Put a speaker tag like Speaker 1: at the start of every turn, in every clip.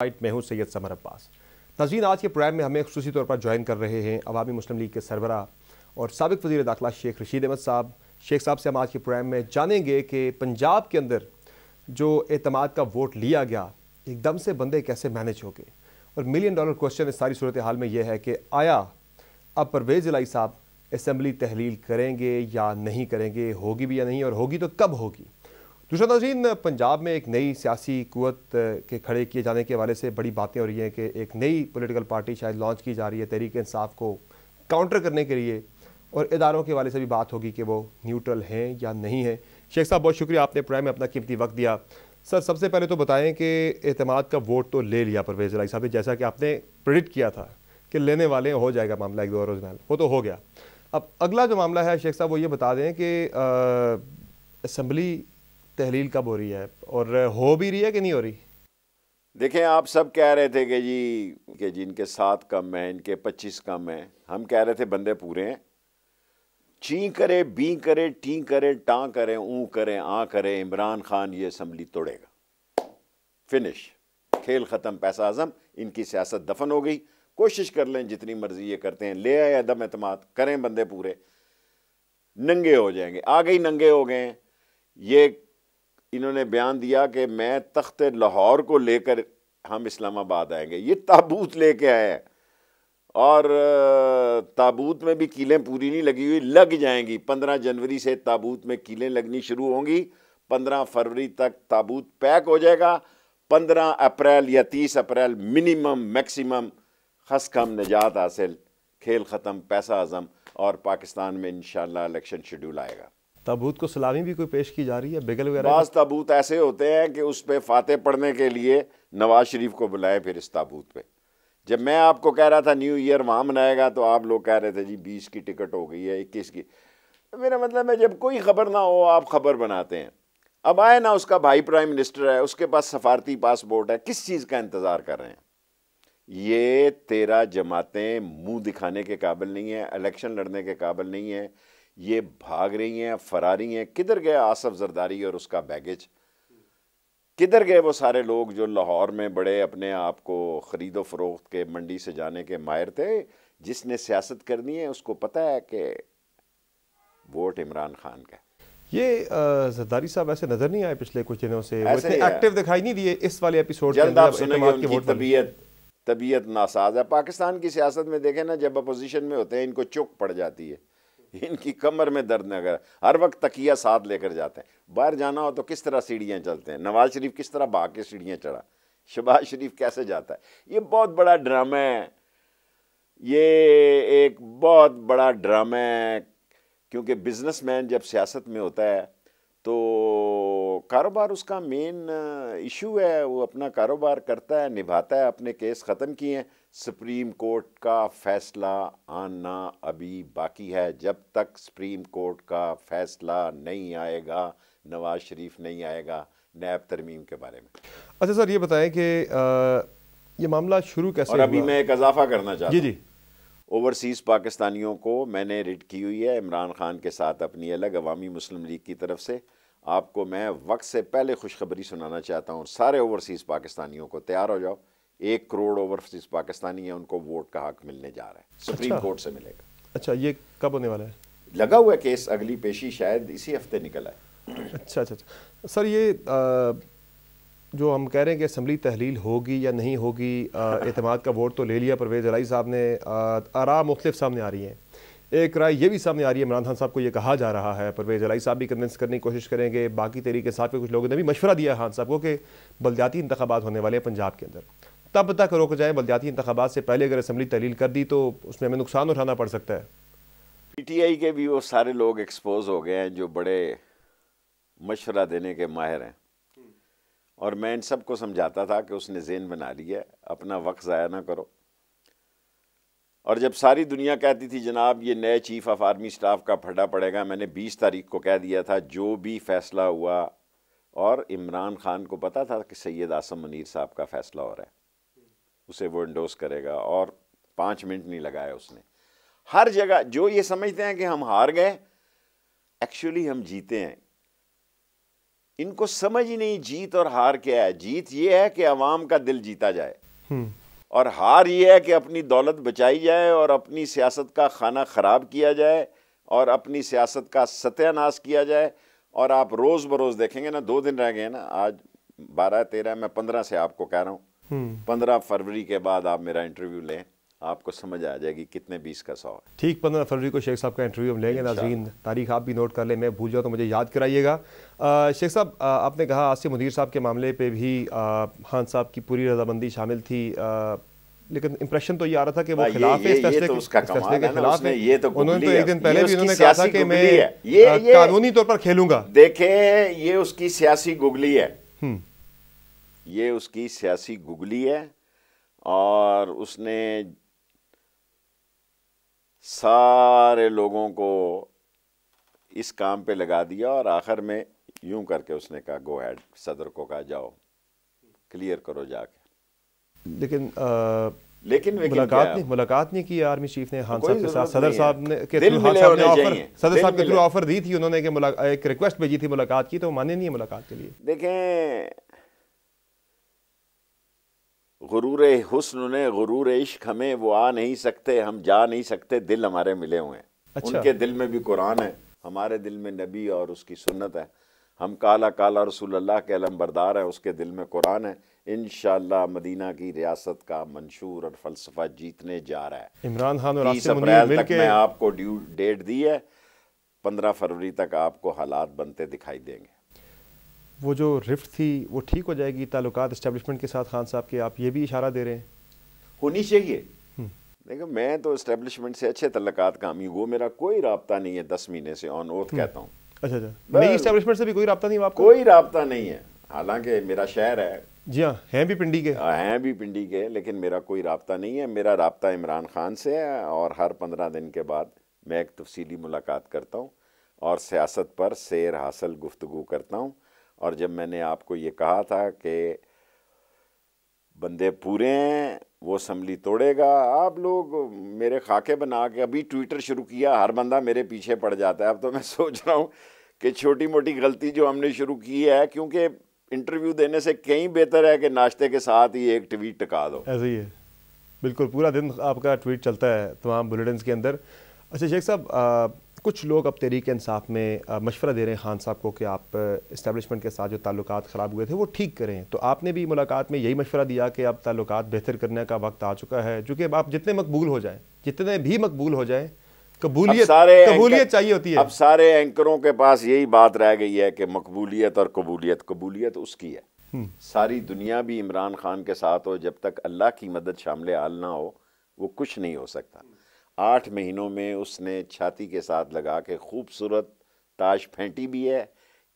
Speaker 1: मैं हूं सैयद समर अब्बास। नाज़रीन, आज के प्रोग्राम में हमें खुसूसी तौर पर ज्वाइन कर रहे हैं अवामी मुस्लिम लीग के सरबराह और साबिक वज़ीर दाखिला शेख रशीद अहमद साहब। शेख साहब से हम आज के प्रोग्राम में जानेंगे कि पंजाब के अंदर जो एतमाद का वोट लिया गया एकदम से बंदे कैसे मैनेज हो गए, और मिलियन डॉलर क्वेश्चन इस सारी सूरत हाल में यह है कि आया अब परवेज़ इलाही साहब असम्बली तहलील करेंगे या नहीं करेंगे, होगी भी या नहीं, और होगी तो कब होगी। दूसरा नाज़रीन, पंजाब में एक नई सियासी कुव्वत के खड़े किए जाने के हवाले से बड़ी बातें हो रही हैं कि एक नई पॉलिटिकल पार्टी शायद लॉन्च की जा रही है तहरीक इंसाफ को काउंटर करने के लिए, और इदारों के हवाले से भी बात होगी कि वो न्यूट्रल हैं या नहीं है। शेख साहब, बहुत शुक्रिया, आपने प्रोग्राम में अपना कीमती वक्त दिया। सर, सबसे पहले तो बताएं कि एतमाद का वोट तो ले लिया परवेज़ इलाही साहब ने, जैसा कि आपने प्रेडिक्ट किया था कि लेने वाले हो जाएगा मामला एक दो रोज़ में, वो तो हो गया। अब अगला जो मामला है शेख साहब, वो ये बता दें कि असम्बली तहलील कब हो रही है, और हो भी रही है कि नहीं हो रही।
Speaker 2: देखें, आप सब कह रहे थे कि जिनके 7 कम हैं, इनके 25 कम हैं। हम कह रहे थे बंदे पूरे हैं। ची करे, बी करे, टी करे, टाँ करे, ऊ करे, आ करे, इमरान खान ये असम्बली तोड़ेगा। फिनिश, खेल ख़त्म, पैसा आज़म, इनकी सियासत दफन हो गई। कोशिश कर लें जितनी मर्जी ये करते हैं, ले आए अदम एतमाद, करें बंदे पूरे, नंगे हो जाएंगे। आ गई, नंगे हो गए। ये इन्होंने बयान दिया कि मैं तख्त लाहौर को लेकर हम इस्लामाबाद आएंगे। ये ताबूत लेके आए हैं, और ताबूत में भी कीलें पूरी नहीं लगी हुई, लग जाएंगी। 15 जनवरी से ताबूत में कीलें लगनी शुरू होंगी। 15 फरवरी तक ताबूत पैक हो जाएगा। 15 अप्रैल या 30 अप्रैल मिनिमम मैक्सिमम खसखम निजात हासिल, खेल ख़त्म, पैसा आज़म, और पाकिस्तान में इंशाअल्लाह इलेक्शन शेड्यूल आएगा।
Speaker 1: ताबूत को सलामी भी कोई पेश की जा रही है, बेगल वगैरह।
Speaker 2: बाज़ ताबूत ऐसे होते हैं कि उस पर फाते पढ़ने के लिए नवाज शरीफ को बुलाए। फिर इस ताबूत पे जब मैं आपको कह रहा था न्यू ईयर वहाँ मनाएगा, तो आप लोग कह रहे थे जी 20 की टिकट हो गई है, 21 की। मेरा मतलब है, जब कोई खबर ना हो आप खबर बनाते हैं। अब आए ना, उसका भाई प्राइम मिनिस्टर है, उसके पास सफारती पासपोर्ट है, किस चीज़ का इंतज़ार कर रहे हैं। ये 13 जमातें मुंह दिखाने के काबिल नहीं है, इलेक्शन लड़ने के काबिल नहीं है। ये भाग रही हैं, फरारी हैं। किधर गया आसफ जरदारी और उसका बैगेज? किधर गए वो सारे लोग जो लाहौर में बड़े अपने आप को ख़रीदो फरोख्त के, मंडी से जाने के माहिर थे? जिसने सियासत करनी है उसको पता है कि वोट इमरान खान का।
Speaker 1: ये जरदारी साहब ऐसे नजर नहीं आए पिछले कुछ दिनों से, वो
Speaker 2: ऐसे
Speaker 1: इतने एक्टिव दिखाई नहीं दिए इस वाले एपिसोड के
Speaker 2: जल्द
Speaker 1: अंदर।
Speaker 2: आप सुनेंगे उनकी तबीयत नासाज है। पाकिस्तान की सियासत में देखें ना, जब अपोजिशन में होते हैं इनको चुक पड़ जाती है, इनकी कमर में दर्द नगर, हर वक्त तकिया साथ लेकर जाते हैं। बाहर जाना हो तो किस तरह सीढ़ियाँ चलते हैं, नवाज शरीफ किस तरह भाग के सीढ़ियाँ चढ़ा, शहबाज शरीफ कैसे जाता है। ये बहुत बड़ा ड्रामा है, ये एक बहुत बड़ा ड्रामा है। क्योंकि बिजनेसमैन जब सियासत में होता है तो कारोबार उसका मेन इशू है। वो अपना कारोबार करता है, निभाता है, अपने केस ख़त्म किए हैं। सुप्रीम कोर्ट का फैसला आना अभी बाकी है। जब तक सुप्रीम कोर्ट का फैसला नहीं आएगा, नवाज शरीफ नहीं आएगा नैब तरमीम के बारे में।
Speaker 1: अच्छा सर, ये बताएं कि ये मामला शुरू कैसे
Speaker 2: और अभी
Speaker 1: हुआ?
Speaker 2: मैं एक इजाफा करना चाहता हूँ।
Speaker 1: जी जी।
Speaker 2: ओवरसीज़ पाकिस्तानियों को मैंने रिट की हुई है इमरान खान के साथ अपनी अलग, अवामी मुस्लिम लीग की तरफ से। आपको मैं वक्त से पहले खुशखबरी सुनाना चाहता हूँ। सारे ओवरसीज़ पाकिस्तानियों को तैयार हो जाओ। 1 करोड़ ओवरसीज़ पाकिस्तानी है, उनको वोट का हक मिलने जा रहा है, सुप्रीम कोर्ट से मिलेगा।
Speaker 1: अच्छा, ये कब होने वाला है?
Speaker 2: लगा हुआ है केस, अगली पेशी शायद इसी हफ्ते निकला है।
Speaker 1: अच्छा अच्छा अच्छा सर, ये जो हम कह रहे हैं कि असम्बली तहलील होगी या नहीं होगी, एतमाद का वोट तो ले लिया परवेज़ इलाही साहब ने, आरा मुख्तलिफ सामने आ रही हैं। एक राय ये भी सामने आ रही है, इमरान खान साहब को ये कहा जा रहा है, परवेज़ इलाही साहब भी कन्विंस करने की कोशिश करेंगे, बाकी तहरीक इंसाफ के कुछ लोगों ने भी मशवरा दिया खान साहब को कि बल्दियाती इंतखाबात होने वाले हैं पंजाब के अंदर, तब तक रोक जाए। बल्दियाती इंतखाबात से पहले अगर असम्बली तहलील कर दी तो उसमें हमें नुकसान उठाना पड़ सकता है।
Speaker 2: PTI के भी वो सारे लोग एक्सपोज हो गए हैं जो बड़े मशवरा देने के माहिर हैं, और मैं इन सबको समझाता था कि उसने ज़ेन बना लिया, अपना वक्त ज़ाया ना करो। और जब सारी दुनिया कहती थी जनाब ये नए चीफ ऑफ आर्मी स्टाफ का फटा पड़ेगा, मैंने 20 तारीख को कह दिया था जो भी फैसला हुआ, और इमरान खान को पता था कि सैयद आसम मुनीर साहब का फैसला हो रहा है, उसे वो इंडोस करेगा, और 5 मिनट नहीं लगाया उसने। हर जगह जो ये समझते हैं कि हम हार गए, एक्चुअली हम जीते हैं। इनको समझ ही नहीं जीत और हार क्या है। जीत ये है कि अवाम का दिल जीता जाए, और हार ये है कि अपनी दौलत बचाई जाए और अपनी सियासत का खाना खराब किया जाए और अपनी सियासत का सत्यानाश किया जाए। और आप रोज बरोज देखेंगे ना, 2 दिन रह गए ना, आज 12-13, मैं 15 से आपको कह रहा हूँ, 15 फरवरी के बाद आप मेरा इंटरव्यू लें, आपको समझ आ जाएगी कितने 20 का 100 है।
Speaker 1: ठीक, 15 फरवरी को शेख साहब का इंटरव्यू हम लेंगे। नाज़रीन, तारीख आप भी नोट कर लें, मैं भूल जाऊँ तो मुझे याद कराइएगा। शेख साहब, आपने कहा आसिम मुनीर साहब के मामले पे भी खान साहब की पूरी रजामंदी शामिल थी, लेकिन इंप्रेशन तो ये आ रहा था कि वो खिलाफ है इस फैसले के खिलाफ है।
Speaker 2: ये तो
Speaker 1: उन्होंने तो एक दिन पहले भी उन्होंने कहा था कि मैं कानूनी तौर पर खेलूंगा।
Speaker 2: देखें, ये उसकी सियासी गुगली है, ये उसकी सियासी गुगली है, और उसने सारे लोगों को इस काम पे लगा दिया, और आखिर में यूं करके उसने कहा गो हेड, सदर को कहा जाओ क्लियर करो जाके।
Speaker 1: लेकिन मुलाकात नहीं की आर्मी चीफ ने खान साहब के साथ। सदर साहब ने सदर साहब के थ्रू ऑफर दी थी उन्होंने कि एक रिक्वेस्ट भेजी थी मुलाकात की, तो माने नहीं है मुलाकात के लिए।
Speaker 2: देखें, गुरूर हुस्न ने गुरूर इश्क हमें वो आ नहीं सकते, हम जा नहीं सकते, दिल हमारे मिले हुए हैं। अच्छा। उनके दिल में भी कुरान है, हमारे दिल में नबी और उसकी सुन्नत है। हम काला काला रसूलुल्लाह के अलमबरदार हैं, उसके दिल में कुरान है। इंशाअल्लाह मदीना की रियासत का मंशूर और फलसफा जीतने जा रहा है।
Speaker 1: इमरान खान और
Speaker 2: 30 अप्रैल तक मैं आपको ड्यू डेट दी है, 15 फरवरी तक आपको हालात बनते दिखाई देंगे।
Speaker 1: वो जो रिफ्ट थी वो ठीक हो जाएगी ताल्लुकात एस्टेब्लिशमेंट के साथ खान साहब के, आप ये भी इशारा दे रहे हैं?
Speaker 2: होनी चाहिए। देखो, मैं तो एस्टेब्लिशमेंट से अच्छे ताल्लुकात का हामी, वो मेरा कोई राब्ता नहीं है 10 महीने से, ऑन ओथ कहता हूँ।
Speaker 1: अच्छा, नई एस्टेब्लिशमेंट से भी कोई राब्ता नहीं? आपको
Speaker 2: कोई राब्ता नहीं है, हालांकि मेरा शहर है।
Speaker 1: जी हाँ, हैं भी पिंडी के,
Speaker 2: हैं भी पिंडी के, लेकिन मेरा कोई राब्ता नहीं है। मेरा राब्ता इमरान खान से है, और हर 15 दिन के बाद मैं एक तफसीली मुलाकात करता हूँ और सियासत पर सैर हासिल गुफ्तगू करता हूँ। और जब मैंने आपको ये कहा था कि बंदे पूरे हैं, वो असम्बली तोड़ेगा, आप लोग मेरे खाके बना के अभी ट्विटर शुरू किया, हर बंदा मेरे पीछे पड़ जाता है। अब तो मैं सोच रहा हूँ कि छोटी मोटी गलती जो हमने शुरू की है, क्योंकि इंटरव्यू देने से कहीं बेहतर है कि नाश्ते के साथ ही एक ट्वीट टिका दो।
Speaker 1: ऐसे ही है, बिल्कुल पूरा दिन आपका ट्वीट चलता है तमाम बुलेटिन्स के अंदर। अच्छा शेख साहब, कुछ लोग अब तहरीक इंसाफ में मशवरा दे रहे हैं खान साहब को कि आप इस्टेब्लिशमेंट के साथ जो ताल्लुकात ख़राब हुए थे वो ठीक करें, तो आपने भी मुलाकात में यही मशवरा दिया कि अब ताल्लुकात बेहतर करने का वक्त आ चुका है, जो कि अब आप जितने मकबूल हो जाएं, जितने भी मकबूल हो जाएं, कबूलियत चाहिए होती है।
Speaker 2: अब सारे एंकरों के पास यही बात रह गई है कि मकबूलियत और कबूलियत उसकी है। सारी दुनिया भी इमरान खान के साथ हो, जब तक अल्लाह की मदद शामिल हाल ना हो वो कुछ नहीं हो सकता। 8 महीनों में उसने छाती के साथ लगा के खूबसूरत ताश फेंटी भी है,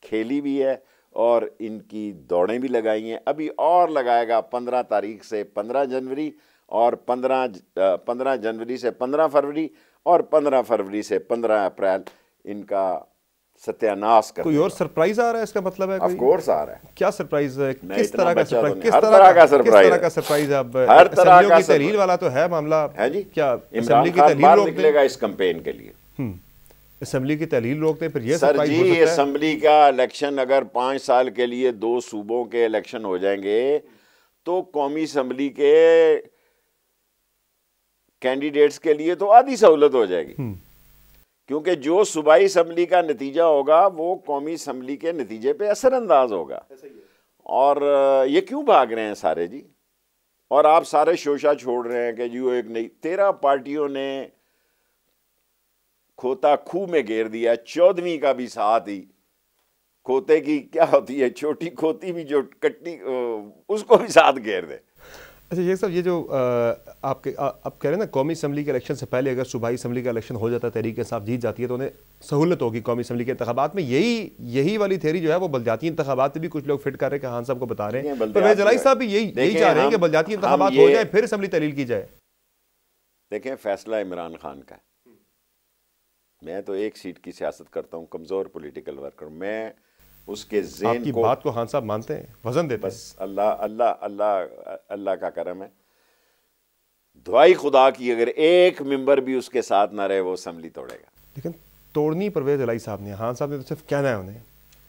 Speaker 2: खेली भी है, और इनकी दौड़ें भी लगाई हैं, अभी और लगाएगा 15 तारीख से 15 जनवरी, और 15 जनवरी से 15 फरवरी, और 15 फरवरी से 15 अप्रैल इनका सत्यानाश कर।
Speaker 1: कोई और सरप्राइज आ रहा है इसका मतलब है?
Speaker 2: ऑफ कोर्स आ रहा है।
Speaker 1: क्या सरप्राइज है? किस तरह का सरप्राइज?
Speaker 2: किस तरह का
Speaker 1: सरप्राइज? अब
Speaker 2: हर तरह का
Speaker 1: तहलील वाला तो है मामला
Speaker 2: है जी।
Speaker 1: क्या
Speaker 2: असेंबली की तहलील निकलेगा इस कैंपेन के लिए?
Speaker 1: असेंबली की तहलील रोकते फिर ये
Speaker 2: सर जी, असेंबली का इलेक्शन अगर 5 साल के लिए 2 सूबों के इलेक्शन हो जाएंगे तो कौमी असेंबली के कैंडिडेट्स के लिए तो आधी सहूलत हो जाएगी, क्योंकि जो सूबाई असेंबली का नतीजा होगा वो कौमी असेंबली के नतीजे पे असरअंदाज होगा। और ये क्यों भाग रहे हैं सारे जी? और आप सारे शोशा छोड़ रहे हैं कि जी वो एक नई 13 पार्टियों ने खोता खूह में घेर दिया, 14वीं का भी साथ ही। खोते की क्या होती है, छोटी खोती भी जो कट्टी, उसको भी साथ घेर दे।
Speaker 1: अच्छा ये सब, ये जो आप कह रहे हैं ना, कौमी असेंबली के इलेक्शन से पहले अगर सूबाई असेंबली का इलेक्शन हो जाता है, तहरीक इंसाफ जीत जाती है तो उन्हें सहूलत होगी कौमी असेंबली के इंतखाबात में। यही वाली थ्योरी जो है वो बलदियाती इंतखाबात भी कुछ लोग फिट कर रहे हैं, खान साहब को बता रहे हैं, परवेज इलाही साहब भी यही चाह रहे हैं कि बलदियाती इंतखाबात हो जाए फिर असेंबली तहलील की जाए।
Speaker 2: देखें, फैसला इमरान खान का है। मैं तो एक सीट की सियासत करता हूँ, कमजोर पॉलिटिकल वर्कर। मैं उसके ज़हन को,
Speaker 1: बात को खान साहब मानते हैं, वजन देते हैं।
Speaker 2: बस अल्लाह अल्लाह अल्लाह अल्लाह का करम है। दुआई खुदा की अगर एक मेंबर भी उसके साथ ना रहे वो असेंबली तोड़ेगा।
Speaker 1: लेकिन तोड़नी परवेज इलाही साहब ने, खान साहब ने तो सिर्फ कहना है उन्हें,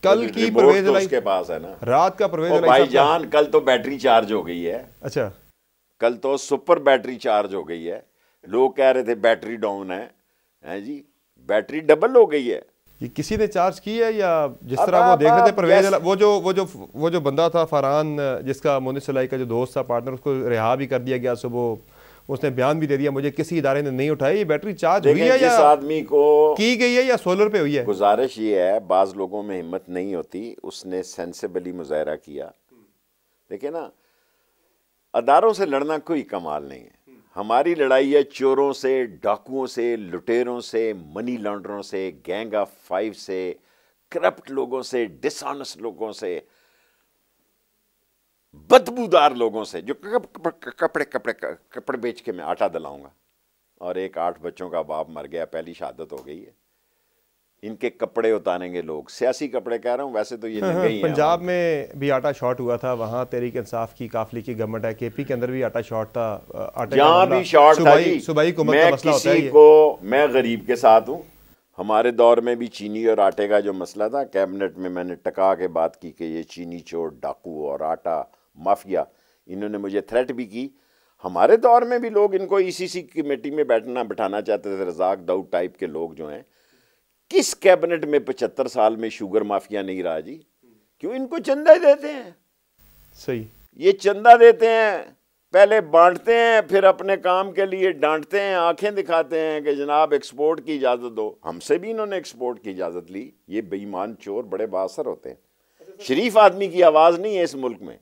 Speaker 1: कल की
Speaker 2: रिमोट
Speaker 1: परवेज
Speaker 2: तो
Speaker 1: इलाही
Speaker 2: उसके पास है ना।
Speaker 1: रात का परवेज इलाही
Speaker 2: भाईजान कल तो बैटरी चार्ज हो गई है।
Speaker 1: अच्छा,
Speaker 2: कल तो सुपर बैटरी चार्ज हो गई है। लोग कह रहे थे बैटरी डाउन है जी, बैटरी डबल हो गई है।
Speaker 1: ये किसी ने चार्ज की है या जिस तरह वो देख रहे थे परवेज वो जो बंदा था फरहान, जिसका मोनिस इलाही का जो दोस्त था पार्टनर, उसको रिहा भी कर दिया गया सुबह, उसने बयान भी दे दिया मुझे किसी इदारे ने नहीं उठाई। ये बैटरी चार्ज हुई है या
Speaker 2: आदमी को
Speaker 1: की गई है या सोलर पे हुई है?
Speaker 2: गुजारिश ये है, बाज लोगों में हिम्मत नहीं होती, उसने सेंसिबली मुजाहरा किया। देखिए ना, अदारों से लड़ना कोई कमाल नहीं है। हमारी लड़ाई है चोरों से, डाकुओं से, लुटेरों से, मनी लॉन्ड्रों से, गैंग ऑफ 5 से, करप्ट लोगों से, डिसऑनेस्ट लोगों से, बदबूदार लोगों से, जो कपड़े बेच के मैं आटा दिलाऊंगा। और एक 8 बच्चों का बाप मर गया, पहली शहादत हो गई है। इनके कपड़े उतारेंगे लोग, सियासी कपड़े कह रहा हूं, वैसे तो ये नंगे ही हैं।
Speaker 1: पंजाब में भी आटा शॉर्ट हुआ था, वहां तहरीक इंसाफ की काफली की गवर्नमेंट है। केपी के अंदर भी आटा शॉर्ट था, आटे
Speaker 2: यहां भी शॉर्ट था जी।
Speaker 1: सूबाई हुकूमत का मसला होता है
Speaker 2: मैं गरीब के साथ हूं। हमारे दौर में भी चीनी और आटे का जो मसला था, कैबिनेट में मैंने टका के बात की कि ये चीनी चोर, डाकू और आटा माफिया, इन्होंने मुझे थ्रेट भी की। हमारे दौर में भी लोग इनको ईसीसी कमेटी में बिठाना चाहते थे, रजाक दाऊद टाइप के लोग जो हैं। किस कैबिनेट में 75 साल में शुगर माफिया नहीं रहा जी? क्यों? इनको चंदा देते हैं।
Speaker 1: सही,
Speaker 2: ये चंदा देते हैं, पहले बांटते हैं, फिर अपने काम के लिए डांटते हैं, आंखें दिखाते हैं कि जनाब एक्सपोर्ट की इजाजत दो। हमसे भी इन्होंने एक्सपोर्ट की इजाजत ली। ये बेईमान चोर बड़े बासर होते हैं। शरीफ आदमी की आवाज नहीं है इस मुल्क में,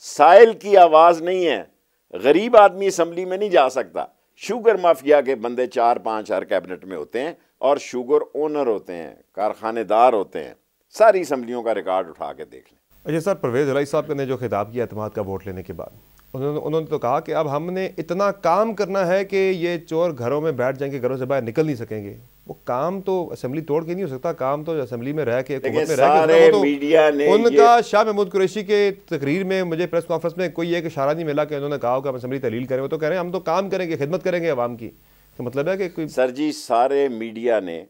Speaker 2: साइल की आवाज नहीं है। गरीब आदमी असम्बली में नहीं जा सकता। शुगर माफिया के बंदे 4-5 हर कैबिनेट में होते हैं, और शुगर ओनर होते हैं, कारखानेदार होते हैं। सारी असम्बलियों का रिकॉर्ड उठा के देख लें।
Speaker 1: अच्छा सर, परवेज इलाही साहब ने जो खिताब किया एतमाद का वोट लेने के बाद, उन्होंने तो कहा कि अब हमने इतना काम करना है कि ये चोर घरों में बैठ जाएंगे, घरों से बाहर निकल नहीं सकेंगे। वो काम तो असेंबली तोड़ के नहीं हो सकता, काम तो असेंबली में रह के, हुकूमत में रह के। तो
Speaker 2: मीडिया ने
Speaker 1: उनका शाह महमूद कुरैशी के तकरीर में मुझे प्रेस कॉन्फ्रेंस में कोई एक इशारा नहीं मिला कि उन्होंने कहा कि हम असेंबली तहलील करें। वो तो कह रहे हैं हम तो काम करेंगे, खिदमत करेंगे अवाम की। तो मतलब है कि कोई
Speaker 2: सर जी, सारे मीडिया ने,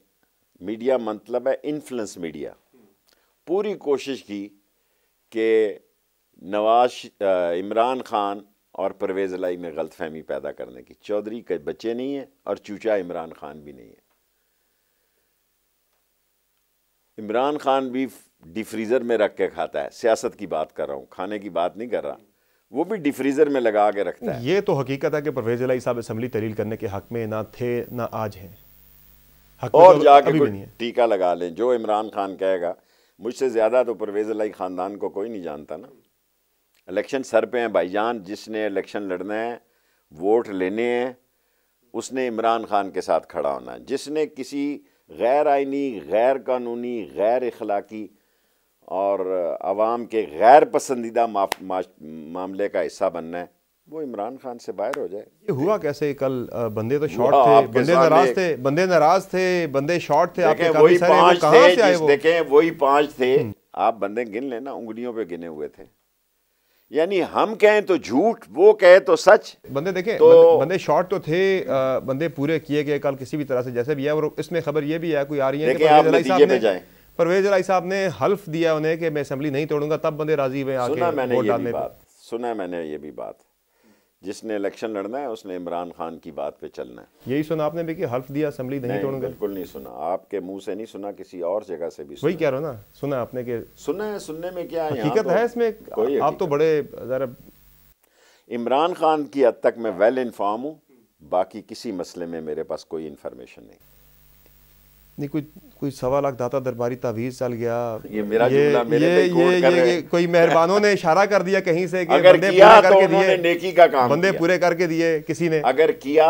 Speaker 2: मीडिया मतलब है इन्फ्लुएंस मीडिया, पूरी कोशिश की कि इमरान खान और परवेज इलाही में गलतफहमी पैदा करने की। चौधरी के बच्चे नहीं है और चूचा इमरान खान भी नहीं है। इमरान खान भी डिफ्रीजर में रख के खाता है। सियासत की बात कर रहा हूँ, खाने की बात नहीं कर रहा। वो भी डिफ्रीजर में लगा के रखता है।
Speaker 1: ये तो हकीकत है कि परवेज इलाही साहब असेंबली तहलील करने के हक में ना थे ना आज हैं।
Speaker 2: और
Speaker 1: तो
Speaker 2: जाके कोई टीका लगा लें जो इमरान खान कहेगा। मुझसे ज्यादा तो परवेज इलाही खानदान को कोई नहीं जानता ना। इलेक्शन सर पे हैं भाईजान। जिसने इलेक्शन लड़ना है, वोट लेने हैं, उसने इमरान खान के साथ खड़ा होना है। जिसने किसी गैर आइनी, गैर कानूनी, गैर इखलाकी और अवाम के गैर पसंदीदा मामले का हिस्सा बनना है, वो इमरान खान से बाहर हो जाए।
Speaker 1: ये हुआ कैसे? कल बंदे तो शॉर्ट थे, बंदे नाराज थे, बंदे शॉर्ट थे।
Speaker 2: देखें वही 5 थे, देखें वही 5 थे। आप बंदे गिन लेना, उंगलियों पे गिने हुए थे। यानी हम कहें तो झूठ, वो कहे तो सच।
Speaker 1: बंदे देखें तो बंदे शॉर्ट तो थे, बंदे पूरे किए गए कल किसी भी तरह से, जैसे भी है। और इसमें खबर ये भी है, कोई आ रही है कि परवेज इलाही साहब ने हल्फ दिया उन्हें कि मैं असेंबली नहीं तोड़ूंगा, तब बंदे राजी हुए आके वोट डालने पे।
Speaker 2: सुना मैंने ये भी बात। जिसने इलेक्शन लड़ना है उसने इमरान खान की बात पे चलना है।
Speaker 1: यही सुना आपने भी कि हल्फ दिया असेंबली नहीं तोड़ूंगा?
Speaker 2: बिल्कुल नहीं सुना, आपके मुंह से नहीं सुना, किसी और जगह से भी सुना।
Speaker 1: वही कह रहा हूँ ना, सुना आपने कि
Speaker 2: सुना है। सुनने में क्या है,
Speaker 1: हकीकत है इसमें? आप तो बड़े जरा
Speaker 2: इमरान खान की हद तक मैं वेल इन्फॉर्म हूँ, बाकी किसी मसले में मेरे पास कोई इन्फॉर्मेशन नहीं।
Speaker 1: कोई 1.25 लाख दाता दरबारी तावीज चल गया।
Speaker 2: ये मेरा जुमला मेरे पे कोट कर रहे हैं।
Speaker 1: कोई मेहरबानों ने इशारा कर दिया कहीं से कि
Speaker 2: अगर बंदे किया पूरे करके तो दिए, नेकी का काम
Speaker 1: बंदे पूरे करके दिए किसी ने।
Speaker 2: अगर किया,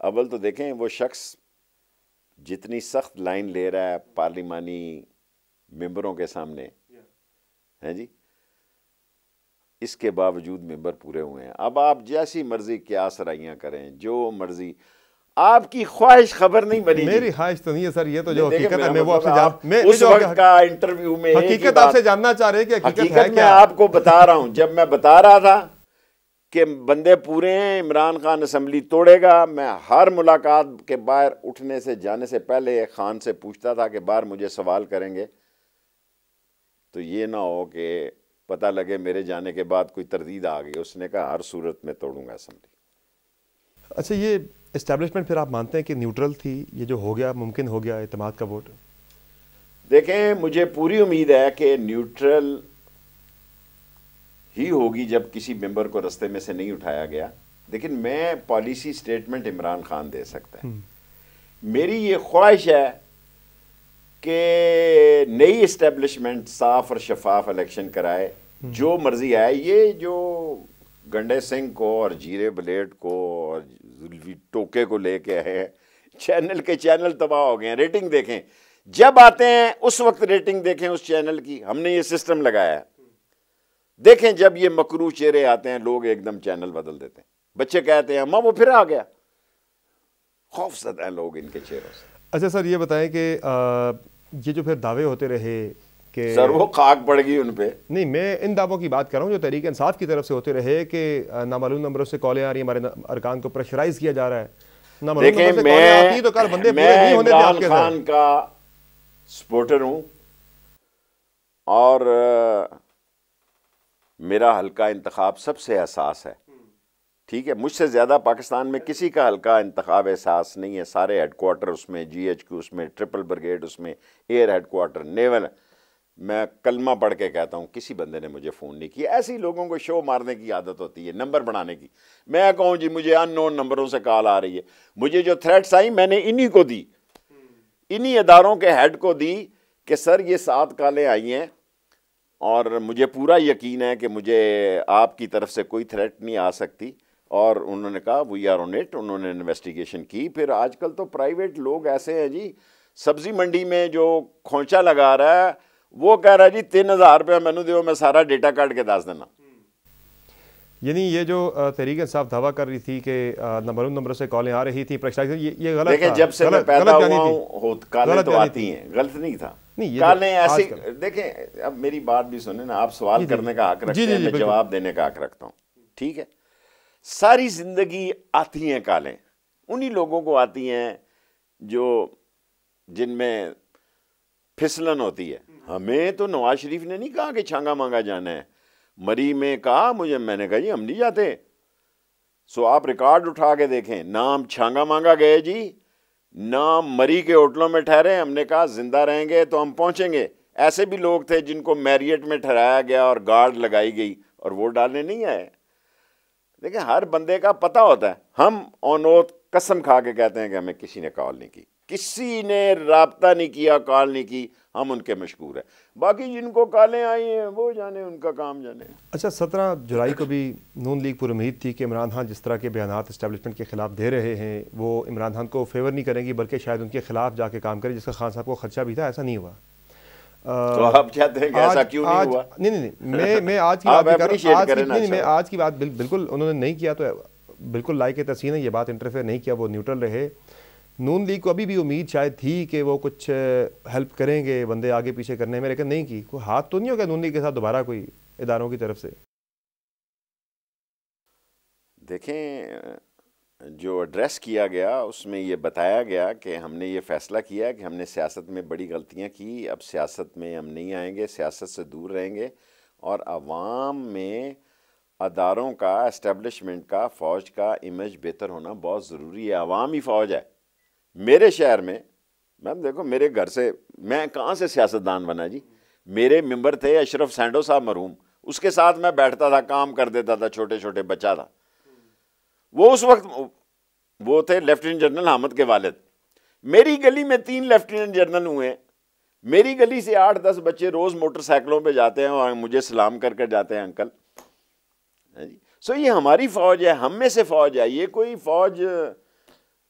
Speaker 2: अव्वल तो देखें वो शख्स जितनी सख्त लाइन ले रहा है पार्लिमानी मेंबरों के सामने, है जी, इसके बावजूद मेंबर पूरे हुए हैं। अब आप जैसी मर्जी क्या सराइयां करें, जो मर्जी, आपकी ख्वाहिश खबर नहीं बनी।
Speaker 1: मेरी ख्वाहिश तो नहीं है सर, ये तो जो हकीकत है मैं वो आपसे
Speaker 2: उस वक्त का इंटरव्यू में
Speaker 1: हकीकत आपसे जानना चाह रहे हैं कि हकीकत है
Speaker 2: क्या? मैं आपको बता रहा हूं। जब मैं बता रहा था के बंदे पूरे हैं, इमरान खान असम्बली तोड़ेगा। मैं हर मुलाकात के बाहर उठने से जाने से पहले खान से पूछता था कि बाहर मुझे सवाल करेंगे तो ये ना हो कि पता लगे मेरे जाने के बाद कोई तरदीद आ गई। उसने कहा हर सूरत में तोड़ूंगा असम्बली।
Speaker 1: अच्छा, ये इस्टेब्लिशमेंट फिर आप मानते हैं कि न्यूट्रल थी? ये जो हो गया, मुमकिन हो गया इत्तेमाद का वोट?
Speaker 2: देखें, मुझे पूरी उम्मीद है कि न्यूट्रल ही होगी जब किसी मेंबर को रास्ते में से नहीं उठाया गया। लेकिन मैं पॉलिसी स्टेटमेंट इमरान खान दे सकता है। मेरी ये ख्वाहिश है कि नई इस्टेब्लिशमेंट साफ और शफाफ इलेक्शन कराए, जो मर्जी आए। ये जो गंडे सिंह को और जीरे ब्लेड को और जुल्फी टोके को लेके आए, चैनल के चैनल तबाह हो गए हैं। रेटिंग देखें, जब आते हैं उस वक्त रेटिंग देखें उस चैनल की। हमने ये सिस्टम लगाया है। देखें, जब ये मकरू चेहरे आते हैं लोग एकदम चैनल बदल देते हैं। बच्चे कहते हैं अम्मा वो फिर आ गया। खौफजदा हैं लोग इनके चेहरों से।
Speaker 1: अच्छा सर, ये बताएं कि ये जो फिर दावे होते रहे कि
Speaker 2: सर वो खाक पड़ गई उन पे।
Speaker 1: नहीं, मैं इन दावों की बात कर रहा हूँ जो तहरीक इंसाफ की तरफ से होते रहे कि नामालूम नंबरों से कॉलें आ रही हैं, हमारे अरकान को प्रेशराइज किया जा रहा है।
Speaker 2: देखिए, मैं इमरान खान का सपोर्टर हूँ और मेरा हल्का इंतखाब सबसे एहसास है। ठीक है, मुझसे ज़्यादा पाकिस्तान में किसी का हल्का इंतखाब एहसास नहीं है। सारे हेडक्वार्टर उसमें, GHQ उसमें, ट्रिपल ब्रिगेड उसमें, एयर हेडक्वार्टर, नेवल। मैं कलमा पढ़ के कहता हूँ किसी बंदे ने मुझे फ़ोन नहीं किया। ऐसे ही लोगों को शो मारने की आदत होती है, नंबर बढ़ाने की। मैं कहूँ जी मुझे अननोन नंबरों से कॉल आ रही है। मुझे जो थ्रेट्स आई मैंने इन्हीं को दी, इन्हीं इदारों के हेड को दी कि सर ये 7 कॉलें आई हैं और मुझे पूरा यकीन है कि मुझे आपकी तरफ से कोई थ्रेट नहीं आ सकती। और उन्होंने कहा वी आर ऑन इट। उन्होंने इन्वेस्टिगेशन की। फिर आजकल तो प्राइवेट लोग ऐसे हैं जी, सब्जी मंडी में जो खोंचा लगा रहा है वो कह रहा है जी 3000 रुपया मैनू दो, मैं सारा डेटा काट के दस देना।
Speaker 1: यानी ये जो तहरीक इंसाफ दावा कर रही थी कि नंबरों से कॉलें आ रही थी प्रेशराइज, ये गलत
Speaker 2: देखें,
Speaker 1: था।
Speaker 2: जब से मैं पैदा हुआ हूँ कालें तो आती
Speaker 1: थी।
Speaker 2: हैं, गलत नहीं था।
Speaker 1: नहीं,
Speaker 2: कालें ऐसी। देखें, अब मेरी बात भी सुने ना, आप सवाल करने का हक रखते हैं, मैं जवाब देने का हक रखता हूँ। ठीक है, सारी जिंदगी आती हैं कालें, उन्हीं लोगों को आती हैं जो जिनमें फिसलन होती है। हमें तो नवाज शरीफ ने नहीं कहा कि छांगा मांगा जाना है। मरी में कहा मुझे, मैंने कहा जी हम नहीं जाते। सो आप रिकॉर्ड उठा के देखें, ना हम छांगा मांगा गए जी, ना मरी के होटलों में ठहरे। हमने कहा जिंदा रहेंगे तो हम पहुंचेंगे। ऐसे भी लोग थे जिनको मैरियट में ठहराया गया और गार्ड लगाई गई और वोट डालने नहीं आए। देखिए, हर बंदे का पता होता है। हम ऑन ओथ कसम खा के कहते हैं कि हमें किसी ने कॉल नहीं की, किसी ने राब्ता नहीं किया, कॉल नहीं की। हम उनके मशकूर हैं। बाकी जिनको कॉलें आई हैं वो जाने, उनका काम जाने।
Speaker 1: अच्छा, 17 जुलाई को भी नून लीग पूरी उम्मीद थी कि इमरान खान जिस तरह के बयानात इस्टेब्लिशमेंट के खिलाफ दे रहे हैं वो इमरान खान को फेवर नहीं करेंगी बल्कि शायद उनके खिलाफ जाके काम करें, जिसका खान साहब को खर्चा भी था। ऐसा नहीं हुआ।
Speaker 2: तो आप चाहते हैं कि ऐसा क्यों नहीं हुआ?
Speaker 1: नहीं, मैं आज की बात मैं आज की बात बिल्कुल उन्होंने नहीं किया तो बिल्कुल लायक तहसीन है। ये बात इंटरफेयर नहीं किया, वो न्यूट्रल रहे। नून लीग को अभी भी उम्मीद शायद थी कि वो कुछ हेल्प करेंगे बंदे आगे पीछे करने में, लेकिन नहीं की। कोई हाथ तो नहीं हो गया नून लीग के साथ दोबारा कोई इदारों की तरफ से?
Speaker 2: देखें, जो एड्रेस किया गया उसमें ये बताया गया कि हमने ये फ़ैसला किया कि हमने सियासत में बड़ी गलतियां की, अब सियासत में हम नहीं आएंगे, सियासत से दूर रहेंगे और आवाम में अदारों का, एस्टेब्लिशमेंट का, फ़ौज का इमेज बेहतर होना बहुत ज़रूरी है। आवाम ही फ़ौज है। मेरे शहर में, मैम देखो, मेरे घर से मैं कहाँ से सियासतदान बना जी। मेरे मेंबर थे अशरफ सैंडो साहब मरहूम, उसके साथ मैं बैठता था, काम कर देता था, छोटे छोटे बच्चा था वो। उस वक्त वो थे लेफ्टिनेंट जनरल हामिद के वालिद। मेरी गली में 3 लेफ्टिनेंट जनरल हुए। मेरी गली से 8-10 बच्चे रोज़ मोटरसाइकिलों पे जाते हैं और मुझे सलाम कर कर जाते हैं अंकल। सो ये हमारी फ़ौज है, हम में से फ़ौज है। ये कोई फ़ौज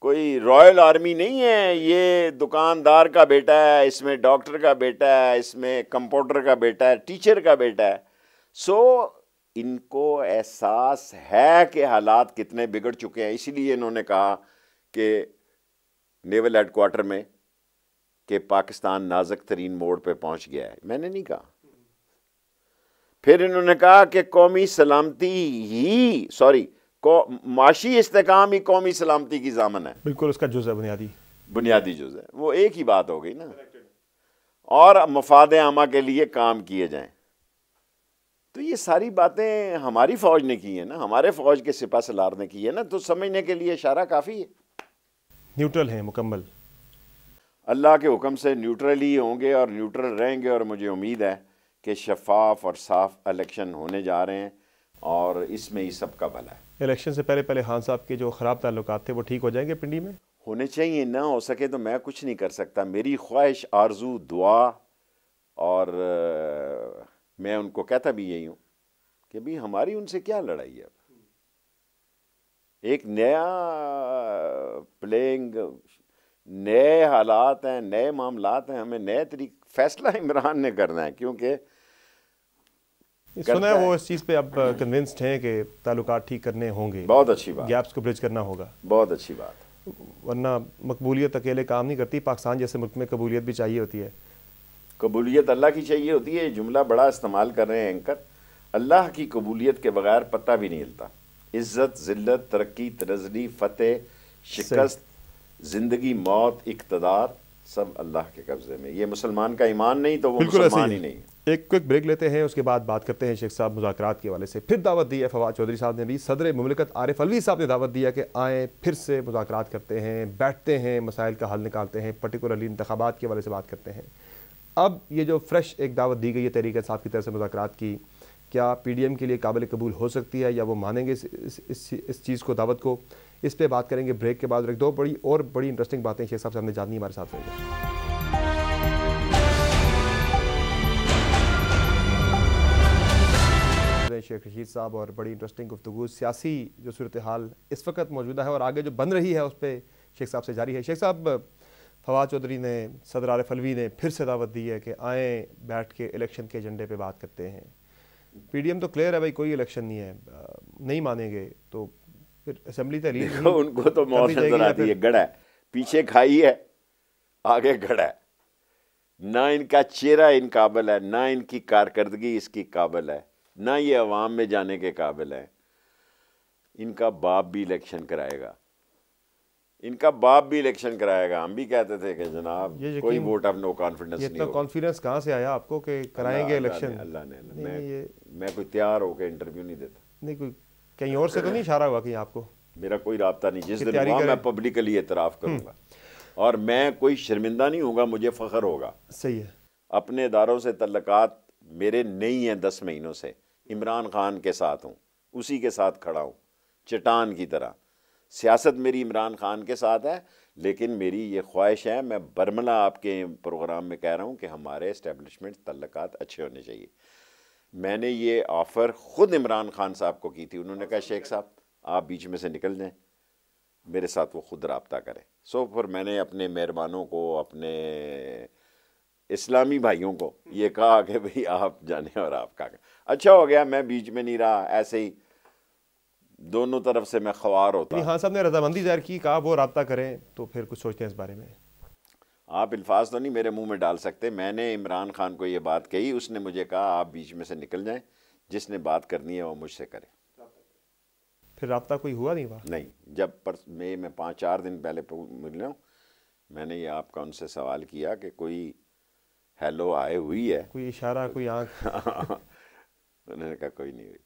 Speaker 2: कोई रॉयल आर्मी नहीं है। ये दुकानदार का बेटा है, इसमें डॉक्टर का बेटा है, इसमें कंपाउंडर का बेटा है, टीचर का बेटा है। सो इनको एहसास है कि हालात कितने बिगड़ चुके हैं। इसीलिए इन्होंने कहा कि नेवल हेडक्वार्टर में कि पाकिस्तान नाजुक तरीन मोड़ पे पहुंच गया है। मैंने नहीं कहा। फिर इन्होंने कहा कि कौमी सलामती ही माशी इस्तेकाम ही कौमी सलामती की ज़ामन है।
Speaker 1: बिल्कुल उसका जुज़ है,
Speaker 2: बुनियादी जुज़ है। वो एक ही बात हो गई ना। और मफाद आमा के लिए काम किए जाएं। तो ये सारी बातें हमारी फौज ने की है ना, हमारे फौज के सिपा सलार ने की है ना, तो समझने के लिए इशारा काफ़ी है।
Speaker 1: न्यूट्रल है मुकम्मल।
Speaker 2: अल्लाह के हुक्म से न्यूट्रल ही होंगे और न्यूट्रल रहेंगे। और मुझे उम्मीद है कि शफाफ और साफ इलेक्शन होने जा रहे हैं और इसमें ही सबका भला है।
Speaker 1: इलेक्शन से पहले पहले खान साहब के जो ख़राब ताल्लुकात थे वो ठीक हो जाएंगे पिंडी में?
Speaker 2: होने चाहिए। ना हो सके तो मैं कुछ नहीं कर सकता। मेरी ख्वाहिश, आरजू, दुआ, और मैं उनको कहता भी यही हूँ कि भाई हमारी उनसे क्या लड़ाई है। एक नया प्लेइंग, नए हालात हैं, नए मामलात हैं, हमें नए तरीके फैसला इमरान ने करना है। क्योंकि
Speaker 1: सुना है वो इस चीज़ पे अब कन्विंस्ड हैं कि ताल्लुकात ठीक करने होंगे।
Speaker 2: बहुत अच्छी बात।
Speaker 1: गैप्स को ब्रिज करना होगा।
Speaker 2: बहुत अच्छी बात।
Speaker 1: वरना मकबूलियत अकेले काम नहीं करती। पाकिस्तान जैसे मुल्क में कबूलियत भी चाहिए होती है।
Speaker 2: कबूलियत अल्लाह की चाहिए होती है। जुमला बड़ा इस्तेमाल कर रहे हैं एंकर। अल्लाह की कबूलियत के बगैर पत्ता भी नहीं हिलता। इज्जत, जिल्लत, तरक्की, तनज़ली, फतेह, शिकस्त, जिंदगी, मौत, इक़्तिदार सब अल्लाह के कब्जे में। ये मुसलमान का ईमान नहीं तो वो मुसलमान ही नहीं।
Speaker 1: एक क्विक ब्रेक लेते हैं, उसके बाद बात करते हैं शेख साहब मुज़ाकरात के हवाले से। फिर दावत दी है फवाद चौधरी साहब ने भी, सदर मुमलिकत आरिफ अलवी साहब ने दावत दिया कि आएँ फिर से मुज़ाकरात करते हैं, बैठते हैं, मसाइल का हल निकालते हैं, पर्टिकुलरली इंतखाबात के हवाले से बात करते हैं। अब ये जो फ्रेश एक दावत दी गई है तहरीक इंसाफ की तरफ से मुज़ाकरात की, क्या PDM के लिए काबिल कबूल हो सकती है या वो मानेंगे इस चीज़ को, दावत को? इस पर बात करेंगे ब्रेक के बाद। एक दो बड़ी इंटरेस्टिंग बातें शेख साहब से हमने जाननी, हमारे साथ रहेंगे। शेख रशीद साहब और बड़ी इंटरेस्टिंग गुफ्तगू सियासी जो सूरत हाल इस वक्त मौजूदा है और आगे जो बन रही है उस पर शेख साहब से जारी है। शेख साहब, फवाद चौधरी ने, सदर आरिफ अलवी ने फिर से दावत दी है कि आएँ बैठ के इलेक्शन के एजेंडे पे बात करते हैं। PDM तो क्लियर है भाई कोई इलेक्शन नहीं है, नहीं मानेंगे तो फिर असेंबली तहलील
Speaker 2: उनको तो मौत नजर आती है। गड़ा है, पीछे खाई है, आगे गड़ा है। ना इनका चेहरा इन काबिल है, ना इनकी कारकर्दगी इसकी काबिल है, ना ये अवाम में जाने के काबिल है। इनका बाप भी इलेक्शन कराएगा, इनका बाप भी इलेक्शन कराएगा। हम भी कहते थे कि जनाब कोई वोट ऑफ नो कॉन्फिडेंस नहीं होगा।
Speaker 1: कॉन्फिडेंस कहाँ से आया आपको कि कराएंगे इलेक्शन?
Speaker 2: अल्लाह ने मैं कोई तैयार होकर इंटरव्यू नहीं देता।
Speaker 1: नहीं, कोई कहीं और से तो नहीं इशारा हुआ कहीं आपको?
Speaker 2: मेरा कोई राब्ता नहीं। जिस दिन हुआ मैं पब्लिकली एतराफ़ करूँगा और मैं कोई शर्मिंदा नहीं होगा, मुझे फ़ख्र होगा।
Speaker 1: सही है।
Speaker 2: अपने इदारों से तल्लुकात मेरे नहीं हैं। 10 महीनों से इमरान खान के साथ हूँ, उसी के साथ खड़ा हूँ चट्टान की तरह। सियासत मेरी इमरान खान के साथ है, लेकिन मेरी ये ख्वाहिश है, मैं बरमला आपके प्रोग्राम में कह रहा हूँ कि हमारे इस्टेब्लिशमेंट तल्लुकात अच्छे होने चाहिए। मैंने ये ऑफ़र ख़ुद इमरान खान साहब को की थी। उन्होंने कहा शेख साहब आप बीच में से निकल जाएं, मेरे साथ वो ख़ुद रब्ता करें। फिर मैंने अपने मेहरबानों को, अपने इस्लामी भाइयों को ये कहा कि भाई आप जाने और आप कहा। अच्छा हो गया मैं बीच में नहीं रहा, ऐसे ही दोनों तरफ से मैं ख्वार होता।
Speaker 1: हाँ साहब ने रजामंदी जाहिर की, कहा वो रब्ता करें, तो फिर कुछ सोचते हैं इस बारे में?
Speaker 2: आप अल्फाज तो नहीं मेरे मुंह में डाल सकते। मैंने इमरान खान को ये बात कही, उसने मुझे कहा आप बीच में से निकल जाएं, जिसने बात करनी है वो मुझसे करे।
Speaker 1: फिर रब्ता कोई हुआ नहीं?
Speaker 2: नहीं। जब मैं 5-4 दिन पहले मिल रहा हूँ, मैंने ये आपका उनसे सवाल किया कि कोई हेलो आए हुई है,
Speaker 1: कोई इशारा, कोई आँख?
Speaker 2: उन्होंने कहा कोई नहीं हुई।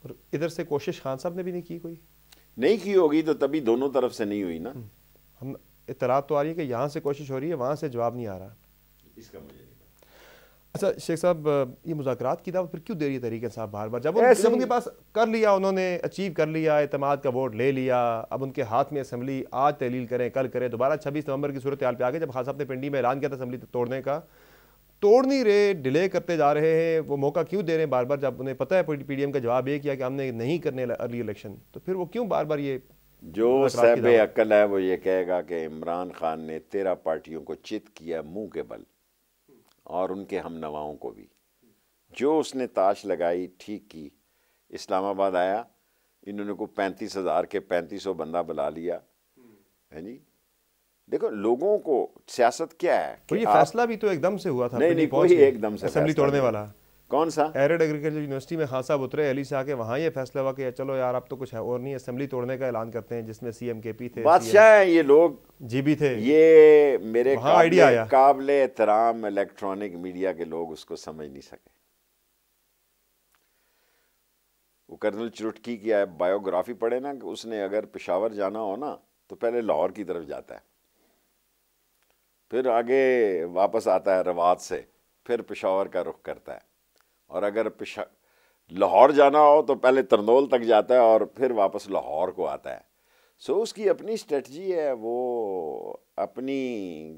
Speaker 1: और इधर से कोशिश खान साहब ने भी नहीं की? कोई
Speaker 2: नहीं की होगी तो तभी दोनों तरफ से नहीं हुई ना।
Speaker 1: हम इतलात तो आ रही है कि यहाँ से कोशिश हो रही है, वहाँ से जवाब नहीं आ रहा।
Speaker 2: इसका मुझे नहीं पता।
Speaker 1: अच्छा शेख साहब, ये मुज़ाकरात की दावत फिर क्यों दे रही है तहरीक इंसाफ बार बार? जब उनके पास कर लिया, उन्होंने अचीव कर लिया, एतमाद का वोट ले लिया, अब उनके हाथ में असम्बली, आज तहलील करें कल करें, दोबारा 26 नवंबर की सूरत हाल पे आ गए। जब खान साहब ने पिंडी में ऐलान किया था असम्बली तोड़ने का, तोड़ नहीं रहे, डिले करते जा रहे हैं। वो मौका क्यों दे रहे हैं बार बार, जब उन्हें पता है PDM का जवाब ये किया कि हमने नहीं करने अर्ली इलेक्शन, तो फिर वो क्यों बार बार ये?
Speaker 2: जो साहिब अक्ल है वो ये कहेगा कि इमरान खान ने 13 पार्टियों को चित किया मुंह के बल, और उनके हम नवाओं को भी। जो उसने ताश लगाई ठीक की। इस्लामाबाद आया, इन्होंने को 35,000 के 3500 बंदा बुला लिया है जी। देखो लोगों को सियासत क्या है
Speaker 1: तो ये फैसला भी तो एकदम से हुआ था।
Speaker 2: नहीं कोई एकदम से
Speaker 1: असेंबली तोड़ने वाला
Speaker 2: कौन सा?
Speaker 1: एरिड एग्रीकल्चर यूनिवर्सिटी में खान साहब उतरे दिल्ली से आके, वहाँ ये फैसला हुआ कि चलो यार अब तो कुछ है और नहीं, असेंबली तोड़ने का ऐलान करते हैं, जिसमें CM-KP थे,
Speaker 2: बादशाह हैं ये लोग,
Speaker 1: GB थे।
Speaker 2: ये मेरे
Speaker 1: वहाँ आइडिया आया।
Speaker 2: काबिले एहतराम इलेक्ट्रॉनिक मीडिया के लोग उसको समझ नहीं सके। वो कर्नल चुटकी की बायोग्राफी पढ़े ना, कि उसने अगर पेशावर जाना हो ना तो पहले लाहौर की तरफ जाता है, फिर आगे वापस आता है रवात से, फिर पेशावर का रुख करता है, और अगर लाहौर जाना हो तो पहले तरनोल तक जाता है और फिर वापस लाहौर को आता है। सो उसकी अपनी स्ट्रेटजी है, वो अपनी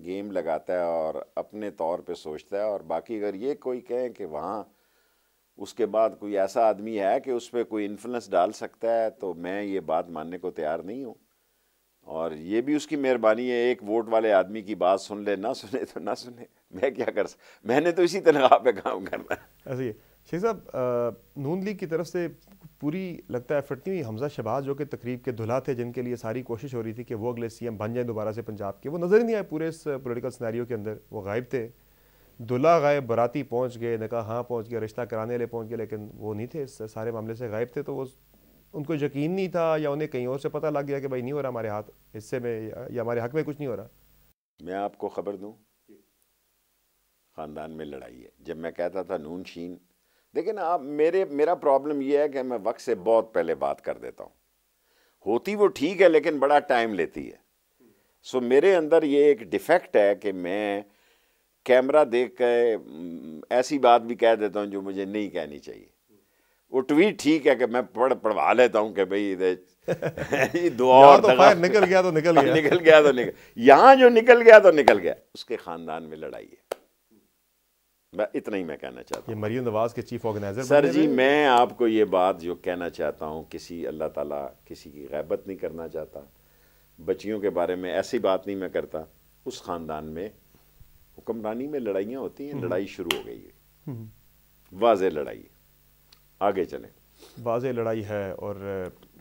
Speaker 2: गेम लगाता है और अपने तौर पे सोचता है। और बाकी अगर ये कोई कहे कि वहाँ उसके बाद कोई ऐसा आदमी है कि उस पर कोई इन्फ्लुएंस डाल सकता है, तो मैं ये बात मानने को तैयार नहीं हूँ। और ये भी उसकी मेहरबानी है, एक वोट वाले आदमी की बात सुन ले, ना सुने तो ना सुने, मैं क्या कर सकता, मैंने तो इसी तनख्वाह पे काम करना है।
Speaker 1: ऐसे ही शेख साहब, नून लीग की तरफ से पूरी लगता है एफर्ट नहीं हुई। हमजा शहबाज जो कि तकरीब के दुल्हा थे, जिनके लिए सारी कोशिश हो रही थी कि वो अगले CM बन जाए दोबारा से पंजाब के, वो नज़र ही नहीं आए पूरे इस पॉलिटिकल सिनेरियो के अंदर। वो गायब थे, दुल्हा गायब, बराती पहुंच गए, निकाह हाँ पहुंच गया, रिश्ता कराने वाले पहुंच गए, लेकिन वो नहीं थे, इस सारे मामले से गायब थे। तो वो उनको यकीन नहीं था, या उन्हें कहीं और से पता लग गया कि भाई नहीं हो रहा हमारे हाथ हिस्से में, या हमारे हक में कुछ नहीं हो रहा।
Speaker 2: मैं आपको खबर दूं, ख़ानदान में लड़ाई है। जब मैं कहता था नून शीन, देखिए ना आप, मेरा प्रॉब्लम यह है कि मैं वक्त से बहुत पहले बात कर देता हूँ। होती वो ठीक है लेकिन बड़ा टाइम लेती है। सो मेरे अंदर ये एक डिफेक्ट है कि मैं कैमरा देख के ऐसी बात भी कह देता हूँ जो मुझे नहीं कहनी चाहिए। वो ट्वीट ठीक है कि मैं पढ़वा लेता हूँ कि भाई ये दुआ और
Speaker 1: तो निकल गया तो निकल गया,
Speaker 2: निकल गया तो निकल, यहाँ जो निकल गया तो निकल गया, उसके ख़ानदान में लड़ाई है। मैं इतना ही मैं कहना चाहता हूँ।
Speaker 1: मरियम नवाज के चीफ ऑर्गेनाइजर
Speaker 2: सर जी, मैं आपको ये बात जो कहना चाहता हूँ, किसी अल्लाह ताला किसी की गैबत नहीं करना चाहता, बच्चियों के बारे में ऐसी बात नहीं मैं करता। उस ख़ानदान में हुक्मरानी में लड़ाइयाँ होती हैं, लड़ाई शुरू हो गई है, वाज़े लड़ाई है, आगे चलें।
Speaker 1: वाज़े लड़ाई है। और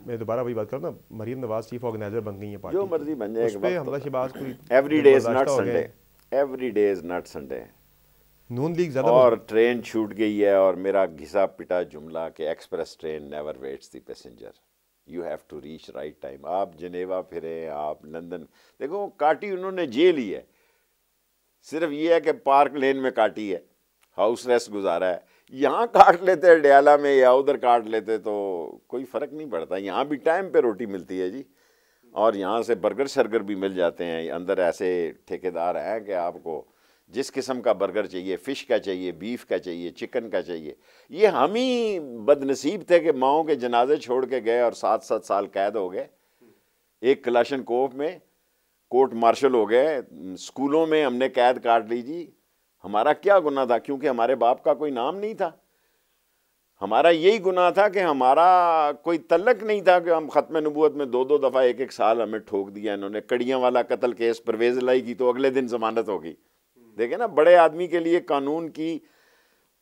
Speaker 1: मैं दोबारा वही बात करूँ ना, मरियम नवाज चीफ ऑर्गेनाइजर बन गई है पार्टी,
Speaker 2: जो मर्जी बन जाए,
Speaker 1: हमजा शहबाज कोई
Speaker 2: every day is not Sunday, every day is not Sunday.
Speaker 1: Noon league ज़्यादा,
Speaker 2: और ट्रेन छूट गई है, और मेरा घिसा पिटा जुमला कि express train never waits the passenger, you have to reach right time. आप जनेवा फिरे, आप लंदन, देखो काटी उन्होंने जेल ही है, सिर्फ ये है कि पार्क लेन में काटी है, हाउस रेस्ट गुजारा है। यहाँ काट लेते डयाला में या उधर काट लेते तो कोई फ़र्क नहीं पड़ता। यहाँ भी टाइम पे रोटी मिलती है जी, और यहाँ से बर्गर शर्गर भी मिल जाते हैं। अंदर ऐसे ठेकेदार हैं कि आपको जिस किस्म का बर्गर चाहिए, फ़िश का चाहिए, बीफ का चाहिए, चिकन का चाहिए। ये हम ही बदनसीब थे कि माओ के जनाजे छोड़ के गए और 7-7 साल कैद हो गए, एक कलाशनकोफ में कोर्ट मार्शल हो गए, स्कूलों में हमने कैद काट ली जी। हमारा क्या गुनाह था? क्योंकि हमारे बाप का कोई नाम नहीं था। हमारा यही गुनाह था कि हमारा कोई तल्लक नहीं था कि हम ख़त्म नबूवत में 2-2 दफ़ा 1-1 साल हमें ठोक दिया इन्होंने। कड़ियाँ वाला कत्ल केस परवेज़ लाई की तो अगले दिन ज़मानत होगी। देखे ना, बड़े आदमी के लिए कानून की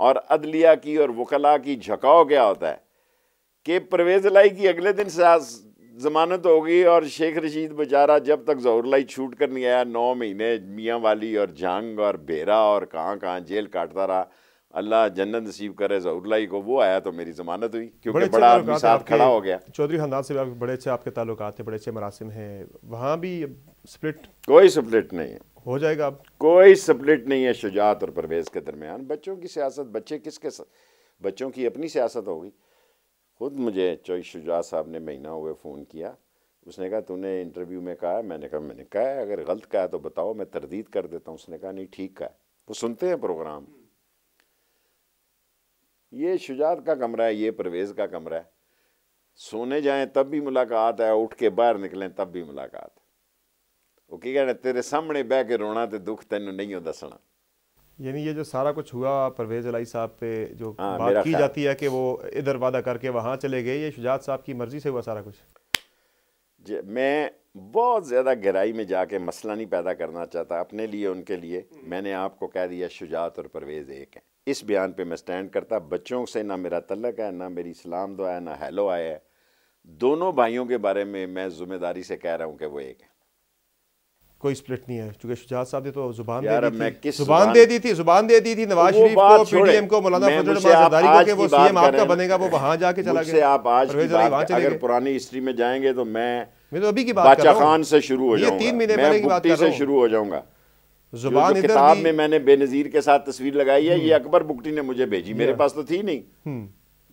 Speaker 2: और अदलिया की और वकला की झुकाव क्या होता है कि परवेज़ लाई की अगले दिन ज़मानत होगी, और शेख रशीद बेचारा जब तक ज़हूर लाई छूट कर नहीं आया 9 महीने मियाँ वाली और जंग और बेरा और कहाँ जेल काटता रहा। अल्लाह जन्नत नसीब करे ज़हूर लाई को, वो आया तो मेरी ज़मानत हुई, क्योंकि बड़ा आदमी साथ खड़ा हो गया।
Speaker 1: चौधरी खानदान से बड़े अच्छे आपके ताल्लुकात थे, बड़े अच्छे मरासिम हैं, वहाँ भी स्प्लिट?
Speaker 2: कोई स्प्लिट नहीं है,
Speaker 1: हो जाएगा अब, कोई
Speaker 2: स्प्लिट नहीं है शुजात और परवेज़ के दरमियान। बच्चों की सियासत, बच्चे किसके साथ, बच्चों की अपनी सियासत होगी। खुद मुझे चौधरी शुजात साहब ने महीना हुए फ़ोन किया, उसने कहा तूने इंटरव्यू में कहा है, मैंने कहा है, अगर गलत कहा है तो बताओ, मैं तरदीद कर देता हूँ। उसने कहा नहीं ठीक कहा है। वो सुनते हैं प्रोग्राम, ये शुजात का कमरा है, ये परवेज़ का कमरा है, सोने जाएं तब भी मुलाकात है, उठ के बाहर निकलें तब भी मुलाकात है। वो की कहना तेरे सामने बह के रोना तो दुख तेन नहीं हो दसना।
Speaker 1: यानी ये जो सारा कुछ हुआ परवेज़ इलाही साहब पे जो बात की जाती है कि वो इधर वादा करके वहाँ चले गए, ये शुजात साहब की मर्जी से हुआ सारा कुछ?
Speaker 2: मैं बहुत ज़्यादा गहराई में जाके मसला नहीं पैदा करना चाहता अपने लिए उनके लिए। मैंने आपको कह दिया शुजात और परवेज़ एक है, इस बयान पे मैं स्टैंड करता। बच्चों से ना मेरा तल्लक है, ना मेरी सलाम दुआ है, ना हेलो आया है। दोनों भाइयों के बारे में मैं ज़िम्मेदारी से कह रहा हूँ कि वो एक है।
Speaker 1: कोई स्प्लिट नहीं है, क्योंकि शुजात साहब ने तो जुबान
Speaker 2: यार,
Speaker 1: दे दी
Speaker 2: मैं
Speaker 1: थी,
Speaker 2: किस
Speaker 1: जुबान दे दी थी नवाज शरीफ को, पीडीएम को, मौलाना फजल जरदारी को कि वो सीएम आपका बनेगा, वो वहां जाके चला गया।
Speaker 2: आप आज की बात अगर पुरानी हिस्ट्री में जाएंगे तो मैं
Speaker 1: तो अभी की बात कर रहा हूं,
Speaker 2: बादशाह खान से शुरू हो
Speaker 1: ये
Speaker 2: जाऊंगा,
Speaker 1: 3 महीने
Speaker 2: मैं
Speaker 1: पहले की बात
Speaker 2: बुकटी
Speaker 1: कर रहा
Speaker 2: से
Speaker 1: हूं।
Speaker 2: शुरू हो जाऊंगा।
Speaker 1: जुबान
Speaker 2: जो
Speaker 1: इधर
Speaker 2: किताब
Speaker 1: दी,
Speaker 2: में मैंने बेनजीर के साथ तस्वीर लगाई है, ये अकबर बुकटी ने मुझे भेजी, मेरे पास तो थी नहीं।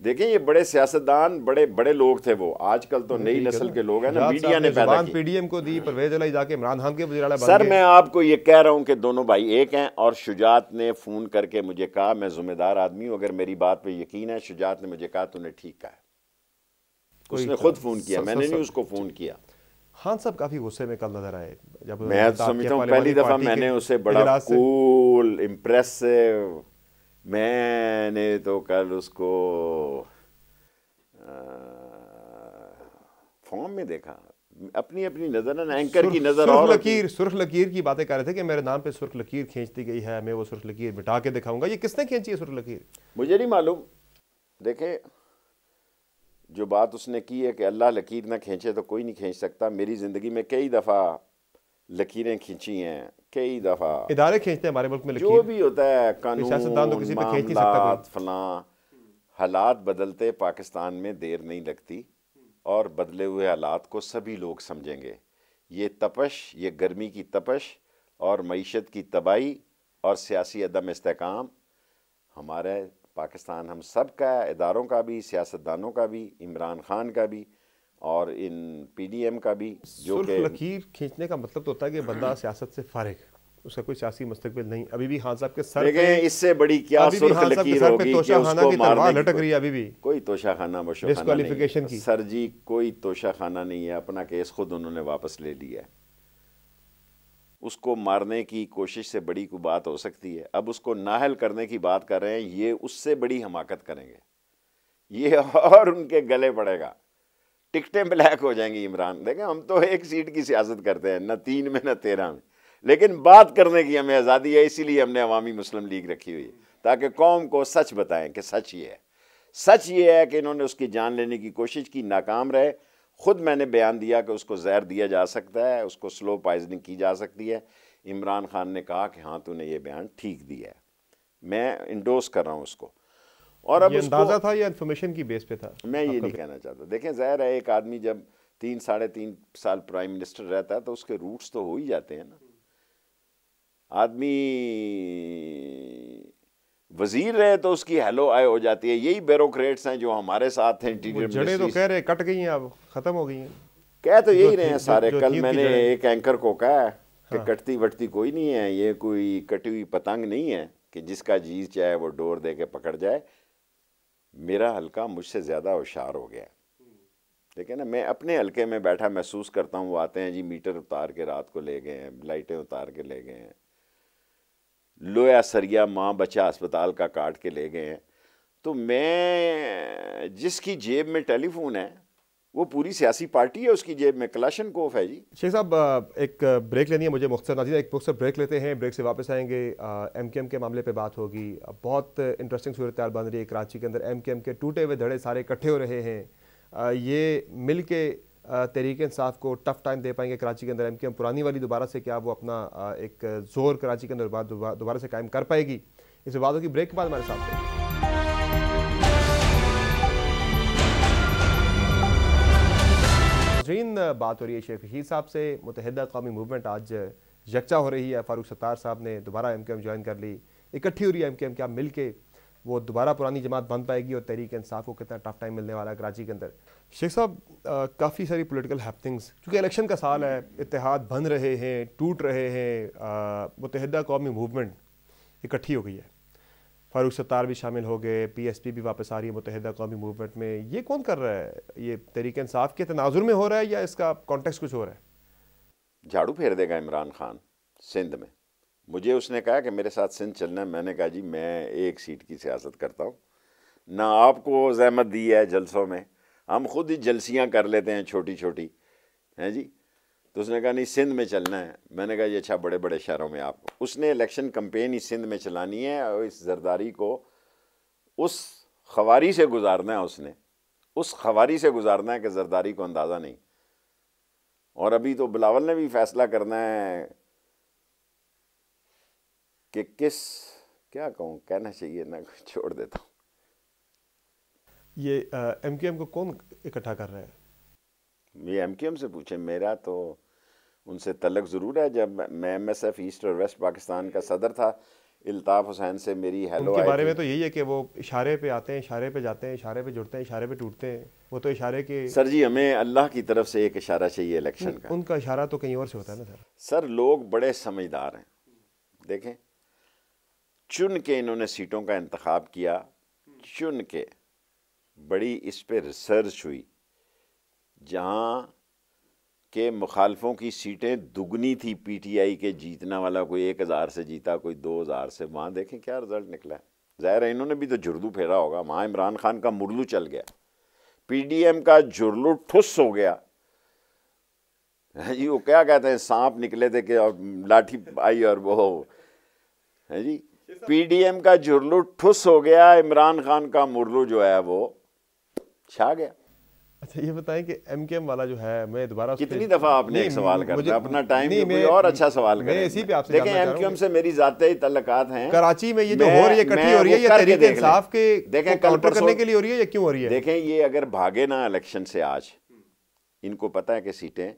Speaker 2: देखें, ये बड़े सियासतदान, बड़े बड़े लोग थे वो, आजकल तो नई नस्ल के लोग हैं ना, मीडिया ने पैदा की।
Speaker 1: पीडीएम को दी, परवेज इलाही जाके इमरान खान के वज़ीर आला बन
Speaker 2: सर
Speaker 1: गए।
Speaker 2: मैं आपको ये कह रहा हूं कि दोनों भाई एक हैं, और शुजात ने फोन करके मुझे कहा, मैं जिम्मेदार आदमी हूं, अगर मेरी बात पे यकीन है, शुजात ने मुझे कहा तूने ठीक कहा है, उसने खुद फोन किया, मैंने नहीं उसको फोन किया।
Speaker 1: खान साहब काफी गुस्से में कल नजर आए जब
Speaker 2: मैं तो समझता हूँ पहली दफा मैंने उसे बड़ा कूल, इम्प्रेसिव, मैंने तो कल उसको फॉर्म में देखा, अपनी अपनी नजर ना, एंकर की नजर, और
Speaker 1: सुर्ख लकीर की बातें कर रहे थे कि मेरे नाम पे सुर्ख लकीर खींच दी गई है, मैं वो सुर्ख लकीर मिटा के दिखाऊंगा। ये किसने खींची है सुर्ख लकीर?
Speaker 2: मुझे नहीं मालूम। देखे, जो बात उसने की है कि अल्लाह लकीर ना खींचे तो कोई नहीं खींच सकता, मेरी जिंदगी में कई दफा लकीरें खींची हैं, कई दफा
Speaker 1: इदारे खींचते हैं हमारे मुल्क में लकीर,
Speaker 2: जो भी होता है, कानून,
Speaker 1: किसी पे खींच नहीं सकता कोई।
Speaker 2: फलां, हालात बदलते पाकिस्तान में देर नहीं लगती, और बदले हुए हालात को सभी लोग समझेंगे। ये तपश, ये गर्मी की तपश और मईशत की तबाही और सियासी अदम इस्तेकाम हमारे पाकिस्तान हम सब का, इदारों का भी, सियासतदानों का भी, इमरान खान का भी, और इन पीडीएम का भी। जो कि
Speaker 1: लकीर खींचने का मतलब तो होता है कि बंदा सियासत से फारिग, उसका कोई सियासी मुस्तकबिल नहीं। अभी भी खान साहब के सर पे,
Speaker 2: इससे बड़ी क्या सुर्ख लकीर होगी कि उसको
Speaker 1: तलवार लटक रही है। अभी भी
Speaker 2: कोई तोशाखाना
Speaker 1: डिस्क्वालिफिकेशन की,
Speaker 2: सर जी, कोई तोशाखाना नहीं है, अपना केस खुद उन्होंने वापस ले लिया है। उसको मारने की कोशिश से बड़ी कोई बात हो सकती है, अब उसको नाहल करने की बात कर रहे हैं, ये उससे बड़ी हमाकत करेंगे, ये और उनके गले पड़ेगा, टिकटें ब्लैक हो जाएंगी। इमरान, देखें हम तो एक सीट की सियासत करते हैं, न 3 में न 13 में, लेकिन बात करने की हमें आज़ादी है, इसीलिए हमने अवामी मुस्लिम लीग रखी हुई है, ताकि कौम को सच बताएं कि सच ये है। सच ये है कि इन्होंने उसकी जान लेने की कोशिश की, नाकाम रहे। खुद मैंने बयान दिया कि उसको जहर दिया जा सकता है, उसको स्लो पॉइजनिंग की जा सकती है। इमरान खान ने कहा कि हाँ तूने ये बयान ठीक दिया है, मैं इंडोर्स कर रहा हूँ उसको। और अब
Speaker 1: ये अंदाजा था या इन्फॉर्मेशन की बेस पे था? मैं
Speaker 2: ये नहीं कहना चाहता। देखें, ज़ाहिर है एक आदमी जब 3 साढ़े 3 साल प्राइम मिनिस्टर रहता है तो उसके रूट्स तो हो ही जाते हैं ना। आदमी वजीर रहे तो उसकी हेलो आय हो जाती है। यही ब्यूरोक्रेट्स हैं जो हमारे साथ हैं इंटीरियर
Speaker 1: मिनिस्ट्री, तो कह रहे कट गई हैं, अब खत्म हो गई हैं,
Speaker 2: कह तो यही रहे हैं सारे। कल मैंने एक एंकर को कहा कि कटती वटती कोई नहीं है, ये कोई कटी हुई पतंग नहीं है कि जिसका जी चाहे वो डोर दे के पकड़ जाए। मेरा हल्का मुझसे ज़्यादा होशियार हो गया, ठीक है ना। मैं अपने हल्के में बैठा महसूस करता हूँ, वो आते हैं जी मीटर उतार के रात को ले गए हैं, लाइटें उतार के ले गए हैं, लोया सरिया माँ बच्चा अस्पताल का काट के ले गए हैं। तो मैं, जिसकी जेब में टेलीफोन है वो पूरी सियासी पार्टी है, उसकी जेब में कलाशनकोफ है जी।
Speaker 1: शेख साहब एक ब्रेक लेनी है मुझे, मुख्तसर नाज़रीन एक मुख्तसर ब्रेक लेते हैं, ब्रेक से वापस आएंगे। एमकेएम के मामले पे बात होगी। बहुत इंटरेस्टिंग सूरत हाल बन रही है कराची के अंदर, एमकेएम के टूटे हुए धड़े सारे इकट्ठे हो रहे हैं। ये मिल के तहरीक इंसाफ को टफ टाइम दे पाएंगे कराची के अंदर? एमकेएम पुरानी वाली दोबारा से क्या वो अपना एक जोर कराची के अंदर दोबारा से कायम कर पाएगी? इस बातों की ब्रेक के बाद हमारे साथ हैं। बात हो रही है शेख रशीद साहब से। मुत्तहिदा कौमी मूवमेंट आज यकजा हो रही है। फारूक सत्तार साहब ने दोबारा एमकेएम ज्वाइन कर ली, इकट्ठी हो रही है एमकेएम। क्या मिल के वो दोबारा पुरानी जमात बन पाएगी और तहरीक इंसाफ को कितना टफ टाइम मिलने वाला है कराची के अंदर? शेख साहब, काफ़ी सारी पॉलिटिकल हैपनिंग्स, क्योंकि इलेक्शन का साल है, इत्तेहाद बन रहे हैं, टूट रहे हैं, मुत्तहिदा कौमी मूवमेंट इकट्ठी हो गई है। फारूक सत्तार भी शामिल हो गए, पीएसपी भी वापस आ रही है मुत्तहिदा कौमी मूवमेंट में। ये कौन कर रहा है? ये तहरीक इंसाफ के तनाजुर में हो रहा है या इसका कॉन्टेक्स्ट कुछ हो रहा है?
Speaker 2: झाड़ू फेर देगा इमरान खान सिंध में। मुझे उसने कहा कि मेरे साथ सिंध चलना है। मैंने कहा जी मैं एक सीट की सियासत करता हूँ, ना आपको ज़हमत दी है जलसों में, हम खुद ही जलसियाँ कर लेते हैं छोटी छोटी, हैं जी। तो उसने कहा नहीं सिंध में चलना है। मैंने कहा जी अच्छा, बड़े बड़े शहरों में आप, उसने इलेक्शन कैंपेन ही सिंध में चलानी है और इस जरदारी को उस खवारी से गुजारना है, उसने उस खवारी से गुजारना है कि जरदारी को अंदाज़ा नहीं। और अभी तो बिलावल ने भी फैसला करना है कि क्या कहूँ, कहना चाहिए ना, छोड़ देता हूँ।
Speaker 1: ये एमक्यूएम को कौन इकट्ठा कर रहा है?
Speaker 2: ये एमक्यूएम से पूछे, मेरा तो उनसे तल्लक ज़रूर है। जब मैं एमएसएफ ईस्ट और वेस्ट पाकिस्तान का सदर था, इल्ताफ़ हुसैन से मेरी हेलो
Speaker 1: उनके
Speaker 2: आई
Speaker 1: बारे
Speaker 2: थी।
Speaker 1: में तो यही है कि वो इशारे पे आते हैं, इशारे पे जाते हैं, इशारे पे जुड़ते हैं, इशारे पे टूटते हैं। वो तो इशारे के
Speaker 2: सर जी, हमें अल्लाह की तरफ से एक इशारा चाहिए इलेक्शन का।
Speaker 1: उनका इशारा तो कहीं और से होता है ना सर।
Speaker 2: सर, लोग बड़े समझदार हैं। देखें, चुन के इन्होंने सीटों का इंतखाब किया, चुन के। बड़ी इस पे रिसर्च हुई। जहाँ के मुखालफों की सीटें दुगनी थी, पीटीआई के जीतना वाला कोई 1000 से जीता, कोई 2000 से, वहाँ देखें क्या रिजल्ट निकला है। ज़ाहिर है इन्होंने भी तो जुर्दू फेरा होगा। वहाँ इमरान खान का मुरलू चल गया, पीडीएम का जुर्लू ठुस हो गया। जी, वो क्या कहते हैं, सांप निकले थे कि लाठी आई और वो है जी, पीडीएम का जुर्लू ठुस हो गया, इमरान खान का मुरलू जो है वो छा गया।
Speaker 1: अच्छा, ये बताएं कि एमकेएम वाला जो है, मैं दोबारा
Speaker 2: कितनी दफा आपने एक सवाल करना है, अपना टाइम
Speaker 1: नहीं,
Speaker 2: कोई और अच्छा सवाल
Speaker 1: मैं
Speaker 2: करें।
Speaker 1: इसी पे आपसे
Speaker 2: देखें,
Speaker 1: जानना चाह रहा
Speaker 2: एमक्यूएम
Speaker 1: हूं
Speaker 2: से मेरी ज़ाती तल्लुकात हैं।
Speaker 1: कराची में ये जो हो रही है, इकट्ठी हो रही है, ये तहरीक इंसाफ के
Speaker 2: देखें,
Speaker 1: काउंटर करने के लिए हो रही है या क्यों हो रही है?
Speaker 2: देखें, ये अगर भागे ना इलेक्शन से आज, इनको पता है कि सीटें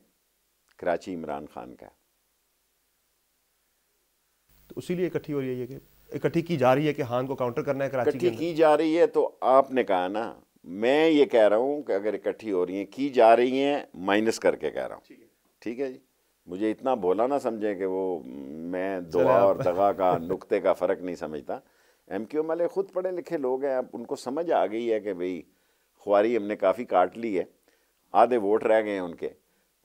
Speaker 2: कराची इमरान खान का है,
Speaker 1: तो उसीलिए इकट्ठी हो रही है, ये कि इकट्ठी की जा रही है कि खान को काउंटर करना है कराची के
Speaker 2: इकट्ठी
Speaker 1: अंदर।
Speaker 2: की जा रही है। तो आपने कहा ना, मैं ये कह रहा हूं कि अगर इकट्ठी हो रही हैं, की जा रही हैं, माइनस करके कह रहा हूं। ठीक है जी, मुझे इतना भोला ना समझें कि वो मैं दुआ और दगा का नुक्ते का फ़र्क नहीं समझता। एमक्यूएम वाले खुद पढ़े लिखे लोग हैं, अब उनको समझ आ गई है कि भाई ख्वारी हमने काफ़ी काट ली है, आधे वोट रह गए हैं उनके,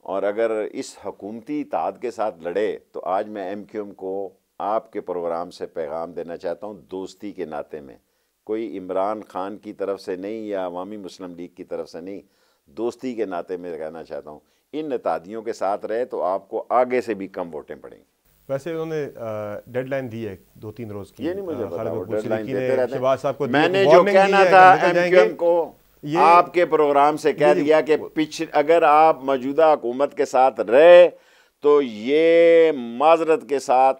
Speaker 2: और अगर इस हकूमती इत्तेहाद के साथ लड़े तो आज मैं एमक्यूएम को आपके प्रोग्राम से पैगाम देना चाहता हूँ, दोस्ती के नाते में, कोई इमरान खान की तरफ से नहीं या अवामी मुस्लिम लीग की तरफ से नहीं, दोस्ती के नाते में कहना चाहता हूँ, इन नतादियों के साथ रहे तो आपको आगे से भी कम वोटें पड़ेंगी।
Speaker 1: वैसे उन्होंने डेडलाइन दी है 2-3 रोज की।
Speaker 2: ये नहीं मुझे पता, वो
Speaker 1: डेडलाइन
Speaker 2: देते रहते हैं।
Speaker 1: शहबाज साहब को
Speaker 2: मैंने जो कहना था एमक्यूएम को
Speaker 1: ये
Speaker 2: आपके प्रोग्राम से कह दिया कि अगर आप मौजूदा हुकूमत के साथ रहे तो ये माजरत के साथ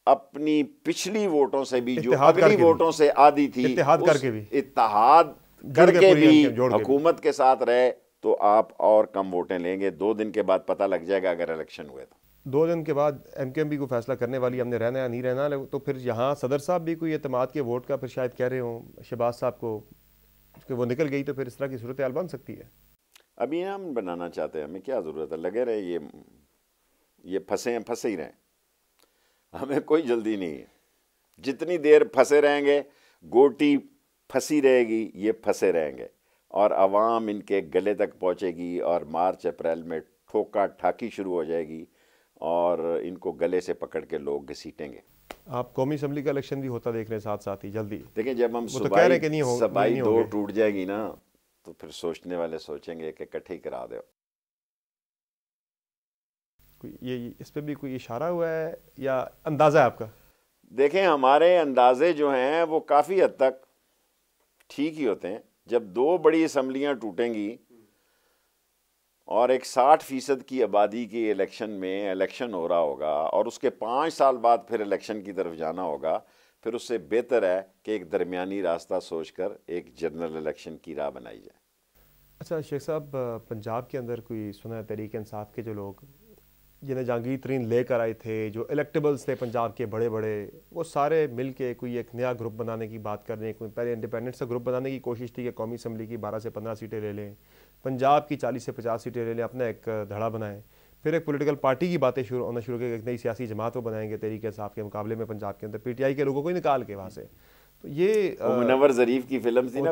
Speaker 2: अपनी पिछली वोटों से भी, जो अगली वोटों से आधी थी,
Speaker 1: इत्तेहाद
Speaker 2: करके भी हुकूमत के साथ रहे तो आप और कम वोटें लेंगे। 2 दिन के बाद पता लग जाएगा अगर इलेक्शन हुए तो।
Speaker 1: 2 दिन के बाद एमक्यूएम भी कोई फैसला करने वाली, हमने रहना या नहीं रहना। तो फिर यहाँ सदर साहब भी कोई एतमाद के वोट का फिर शायद कह रहे हों शहबाज साहब को कि वो निकल गई, तो फिर इस तरह की सूरत हाल बन सकती है।
Speaker 2: अभी हम बनाना चाहते हैं, हमें क्या ज़रूरत है, लगे रहे, ये फंसे हैं, फंसे ही रहें, हमें कोई जल्दी नहीं है। जितनी देर फंसे रहेंगे, गोटी फंसी रहेगी, ये फंसे रहेंगे और अवाम इनके गले तक पहुंचेगी और मार्च अप्रैल में ठोका ठाकी शुरू हो जाएगी और इनको गले से पकड़ के लोग घसीटेंगे।
Speaker 1: आप कौमी असम्बली का इलेक्शन भी होता देख रहे हैं साथ साथ ही जल्दी।
Speaker 2: देखिए, जब हम सबाई 2 टूट जाएगी ना, तो फिर सोचने वाले सोचेंगे कि इकट्ठे ही करा दो।
Speaker 1: ये इस पे भी कोई इशारा हुआ है या अंदाज़ा है आपका?
Speaker 2: देखें, हमारे अंदाजे जो हैं वो काफ़ी हद तक ठीक ही होते हैं। जब 2 बड़ी असम्बलियाँ टूटेंगी और एक 60% की आबादी के इलेक्शन में इलेक्शन हो रहा होगा और उसके 5 साल बाद फिर इलेक्शन की तरफ जाना होगा, फिर उससे बेहतर है कि एक दरमियानी रास्ता सोचकर एक जनरल इलेक्शन की राह बनाई जाए।
Speaker 1: अच्छा शेख साहब, पंजाब के अंदर कोई सुना है तहरीक इंसाफ के जो लोग जिन्हें जहांगीर तरीन लेकर आए थे, जो इलेक्टेबल्स थे पंजाब के बड़े बड़े, वो सारे मिल के कोई एक नया ग्रुप बनाने की बात कर रहे हैं। कोई पहले इंडिपेंडेंट से ग्रुप बनाने की कोशिश थी कि कौमी असम्बली की 12 से 15 सीटें ले लें, पंजाब की 40 से 50 सीटें ले लें, अपना एक धड़ा बनाएं। फिर एक पॉलिटिकल पार्टी की बातें होना शुरू की, एक नई सियासी जमात वो बनाएंगे तहरीक इंसाफ के मुकाबले में पंजाब के अंदर पीटीआई के लोगों को ही निकाल के वहाँ से। तो ये
Speaker 2: मुनव्वर ज़रीफ की फिल्म थी ना,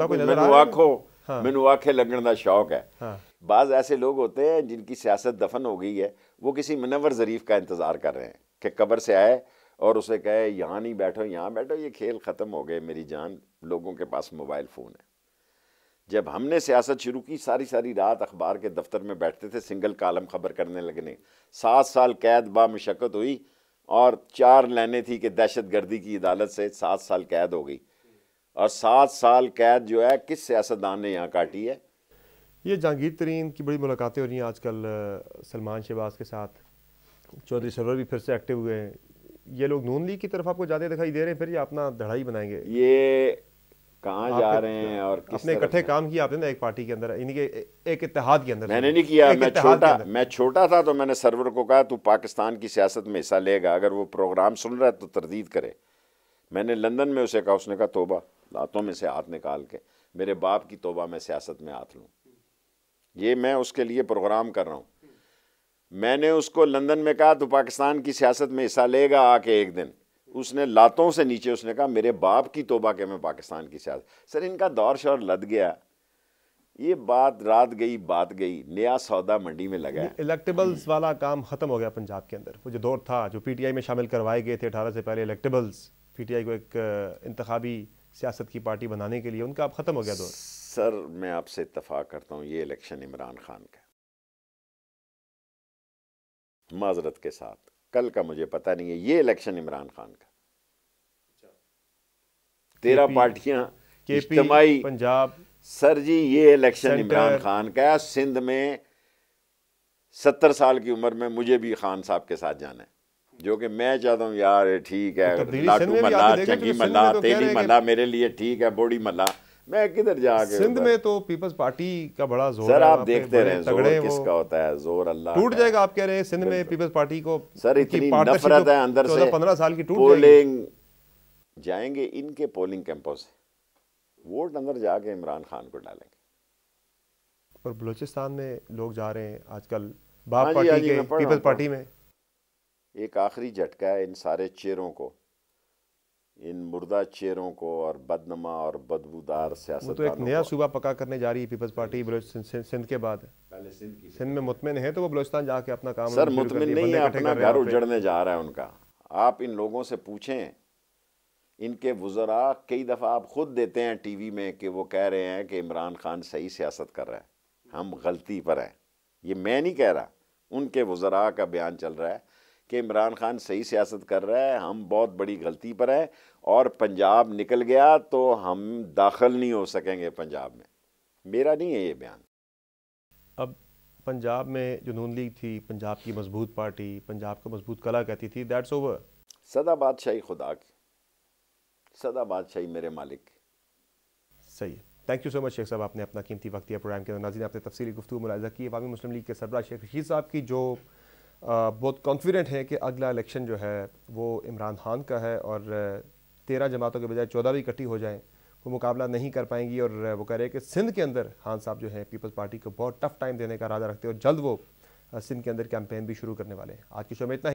Speaker 2: मैनू आखे लगन का शौक है। हाँ। बाज़ ऐसे लोग होते हैं जिनकी सियासत दफन हो गई है, वो किसी मुनव्वर ज़रीफ का इंतज़ार कर रहे हैं कि कब्र से आए और उसे कहे यहाँ नहीं बैठो, यहाँ बैठो। ये खेल ख़त्म हो गए मेरी जान, लोगों के पास मोबाइल फ़ोन है। जब हमने सियासत शुरू की, सारी सारी रात अखबार के दफ्तर में बैठते थे, सिंगल कालम खबर करने लगने। 7 साल कैद बामुशक्क़त हुई और 4 लाइनें थी कि दहशत गर्दी की अदालत से 7 साल कैद हो गई। और 7 साल कैद जो है किस सियासतदान ने यहाँ काटी है?
Speaker 1: ये जहांगीर तरीन की बड़ी मुलाकातें हो रही हैं आजकल सलमान शहबाज के साथ। चौधरी सरवर भी फिर से एक्टिव हुए हैं। ये लोग नून लीग की तरफ आपको जाते दिखाई दे रहे हैं फिर, या अपना धड़ाई बनाएंगे?
Speaker 2: ये कहाँ जा रहे हैं और किस
Speaker 1: अपने
Speaker 2: तरफ
Speaker 1: इकट्ठे
Speaker 2: हैं?
Speaker 1: काम किया आपने ना एक पार्टी के अंदर, इन्हीं के एक इत्तेहाद के अंदर?
Speaker 2: मैंने नहीं किया। मैं
Speaker 1: छोटा
Speaker 2: छोटा था तो मैंने सरवर को कहा तू पाकिस्तान की सियासत में हिस्सा लेगा, अगर वो प्रोग्राम सुन रहा है तो तरदीद करे। मैंने लंदन में उसे कहा, उसने कहा तोबा, लातों में से हाथ निकाल के मेरे बाप की तोबा मैं सियासत में हाथ लूँ। ये मैं उसके लिए प्रोग्राम कर रहा हूँ। मैंने उसको लंदन में कहा तू पाकिस्तान की सियासत में हिस्सा लेगा आके एक दिन, उसने लातों से नीचे उसने कहा मेरे बाप की तोबा के मैं पाकिस्तान की सियासत। सर इनका दौर शौर लद गया, ये बात रात गई बात गई, नया सौदा मंडी में लगा है।
Speaker 1: इलेक्टेबल्स वाला काम खत्म हो गया पंजाब के अंदर। वो जो दौर था जो पीटीआई में शामिल करवाए गए थे 18 से पहले इलेक्टेबल्स, पीटीआई को एक इंतखाबी सियासत की पार्टी बनाने के लिए, उनका अब खत्म हो गया दौर।
Speaker 2: सर मैं आपसे इत्तफाक करता हूँ, ये इलेक्शन इमरान खान का, माजरत के साथ कल का मुझे पता नहीं है, ये इलेक्शन इमरान खान का। 13 पार्टियां इज्तिमाई
Speaker 1: पंजाब।
Speaker 2: सर जी ये इलेक्शन इमरान खान का है। सिंध में 70 साल की उम्र में मुझे भी खान साहब के साथ जाना है, जो कि मैं चाहता हूँ यार ठीक है, लाटू मल्ला, चंगी मल्ला, तेली मल्ला मेरे लिए ठीक है, बोड़ी मल्ला, मैं किधर जाके।
Speaker 1: सिंध में तो पीपल्स पार्टी का बड़ा जोर
Speaker 2: सर
Speaker 1: है,
Speaker 2: आप देखते रहे जोर किसका होता है, जोर अल्लाह
Speaker 1: टूट जाएगा। आप कह रहे हैं सिंध में पीपल्स पार्टी को?
Speaker 2: सर इतनी नफरत है अंदर से,
Speaker 1: 15 साल की टूट
Speaker 2: पोलिंग जाएंगे इनके पोलिंग कैंपों से, वोट अंदर जाके इमरान खान को डालेंगे।
Speaker 1: और बलूचिस्तान में लोग जा रहे हैं आजकल बाप पार्टी के पीपल्स पार्टी में।
Speaker 2: एक आखिरी झटका है इन सारे चेहरों को, इन मुर्दा चेहरों को और बदनमा और बदबूदार सियासतदानों
Speaker 1: तो एक नया सूबा पका करने जा रही है पीपल्स पार्टी सिंध के बाद।
Speaker 2: पहले
Speaker 1: सिंध में मुतमिन है तो वो बलूचिस्तान जाके अपना काम।
Speaker 2: सर मुतमिन नहीं है, अपना घर उजड़ने जा रहा है उनका। आप इन लोगों से पूछें, इनके वुज़रा कई दफ़ा आप खुद देते हैं टीवी में कि वो कह रहे हैं कि इमरान खान सही सियासत कर रहा है, हम गलती पर हैं। ये मैं नहीं कह रहा, उनके वुज़रा का बयान चल रहा है कि इमरान खान सही सियासत कर रहा है, हम बहुत बड़ी गलती पर हैं और पंजाब निकल गया तो हम दाखिल नहीं हो सकेंगे पंजाब में। मेरा नहीं है ये बयान।
Speaker 1: अब पंजाब में जो नून लीग थी, पंजाब की मजबूत पार्टी, पंजाब को मजबूत कला कहती थी, दैट्स ओवर।
Speaker 2: सदा बादशाही खुदा की, सदा बादशाही मेरे मालिक।
Speaker 1: सही है। Thank you so much Sheikh साहब, आपने अपना कीमती वक्त दिया प्रोग्राम के अंदर। नाज़रीन आपने तफसीली गुफ्तगू मुलाहिज़ा की अवामी मुस्लिम लीग के सरबराह शेख रशीद साहब की, जो बहुत कॉन्फिडेंट है कि अगला इलेक्शन जो है वो इमरान खान का है और 13 जमातों के बजाय 14 भी इकट्ठी हो जाएं वो मुकाबला नहीं कर पाएंगी। और वो कह रहे हैं कि सिंध के अंदर खान साहब जो है पीपल्स पार्टी को बहुत टफ टाइम देने का इरादा रखते हैं और जल्द वो सिंध के अंदर कैंपेन भी शुरू करने वाले हैं। आज की शो में इतना ही।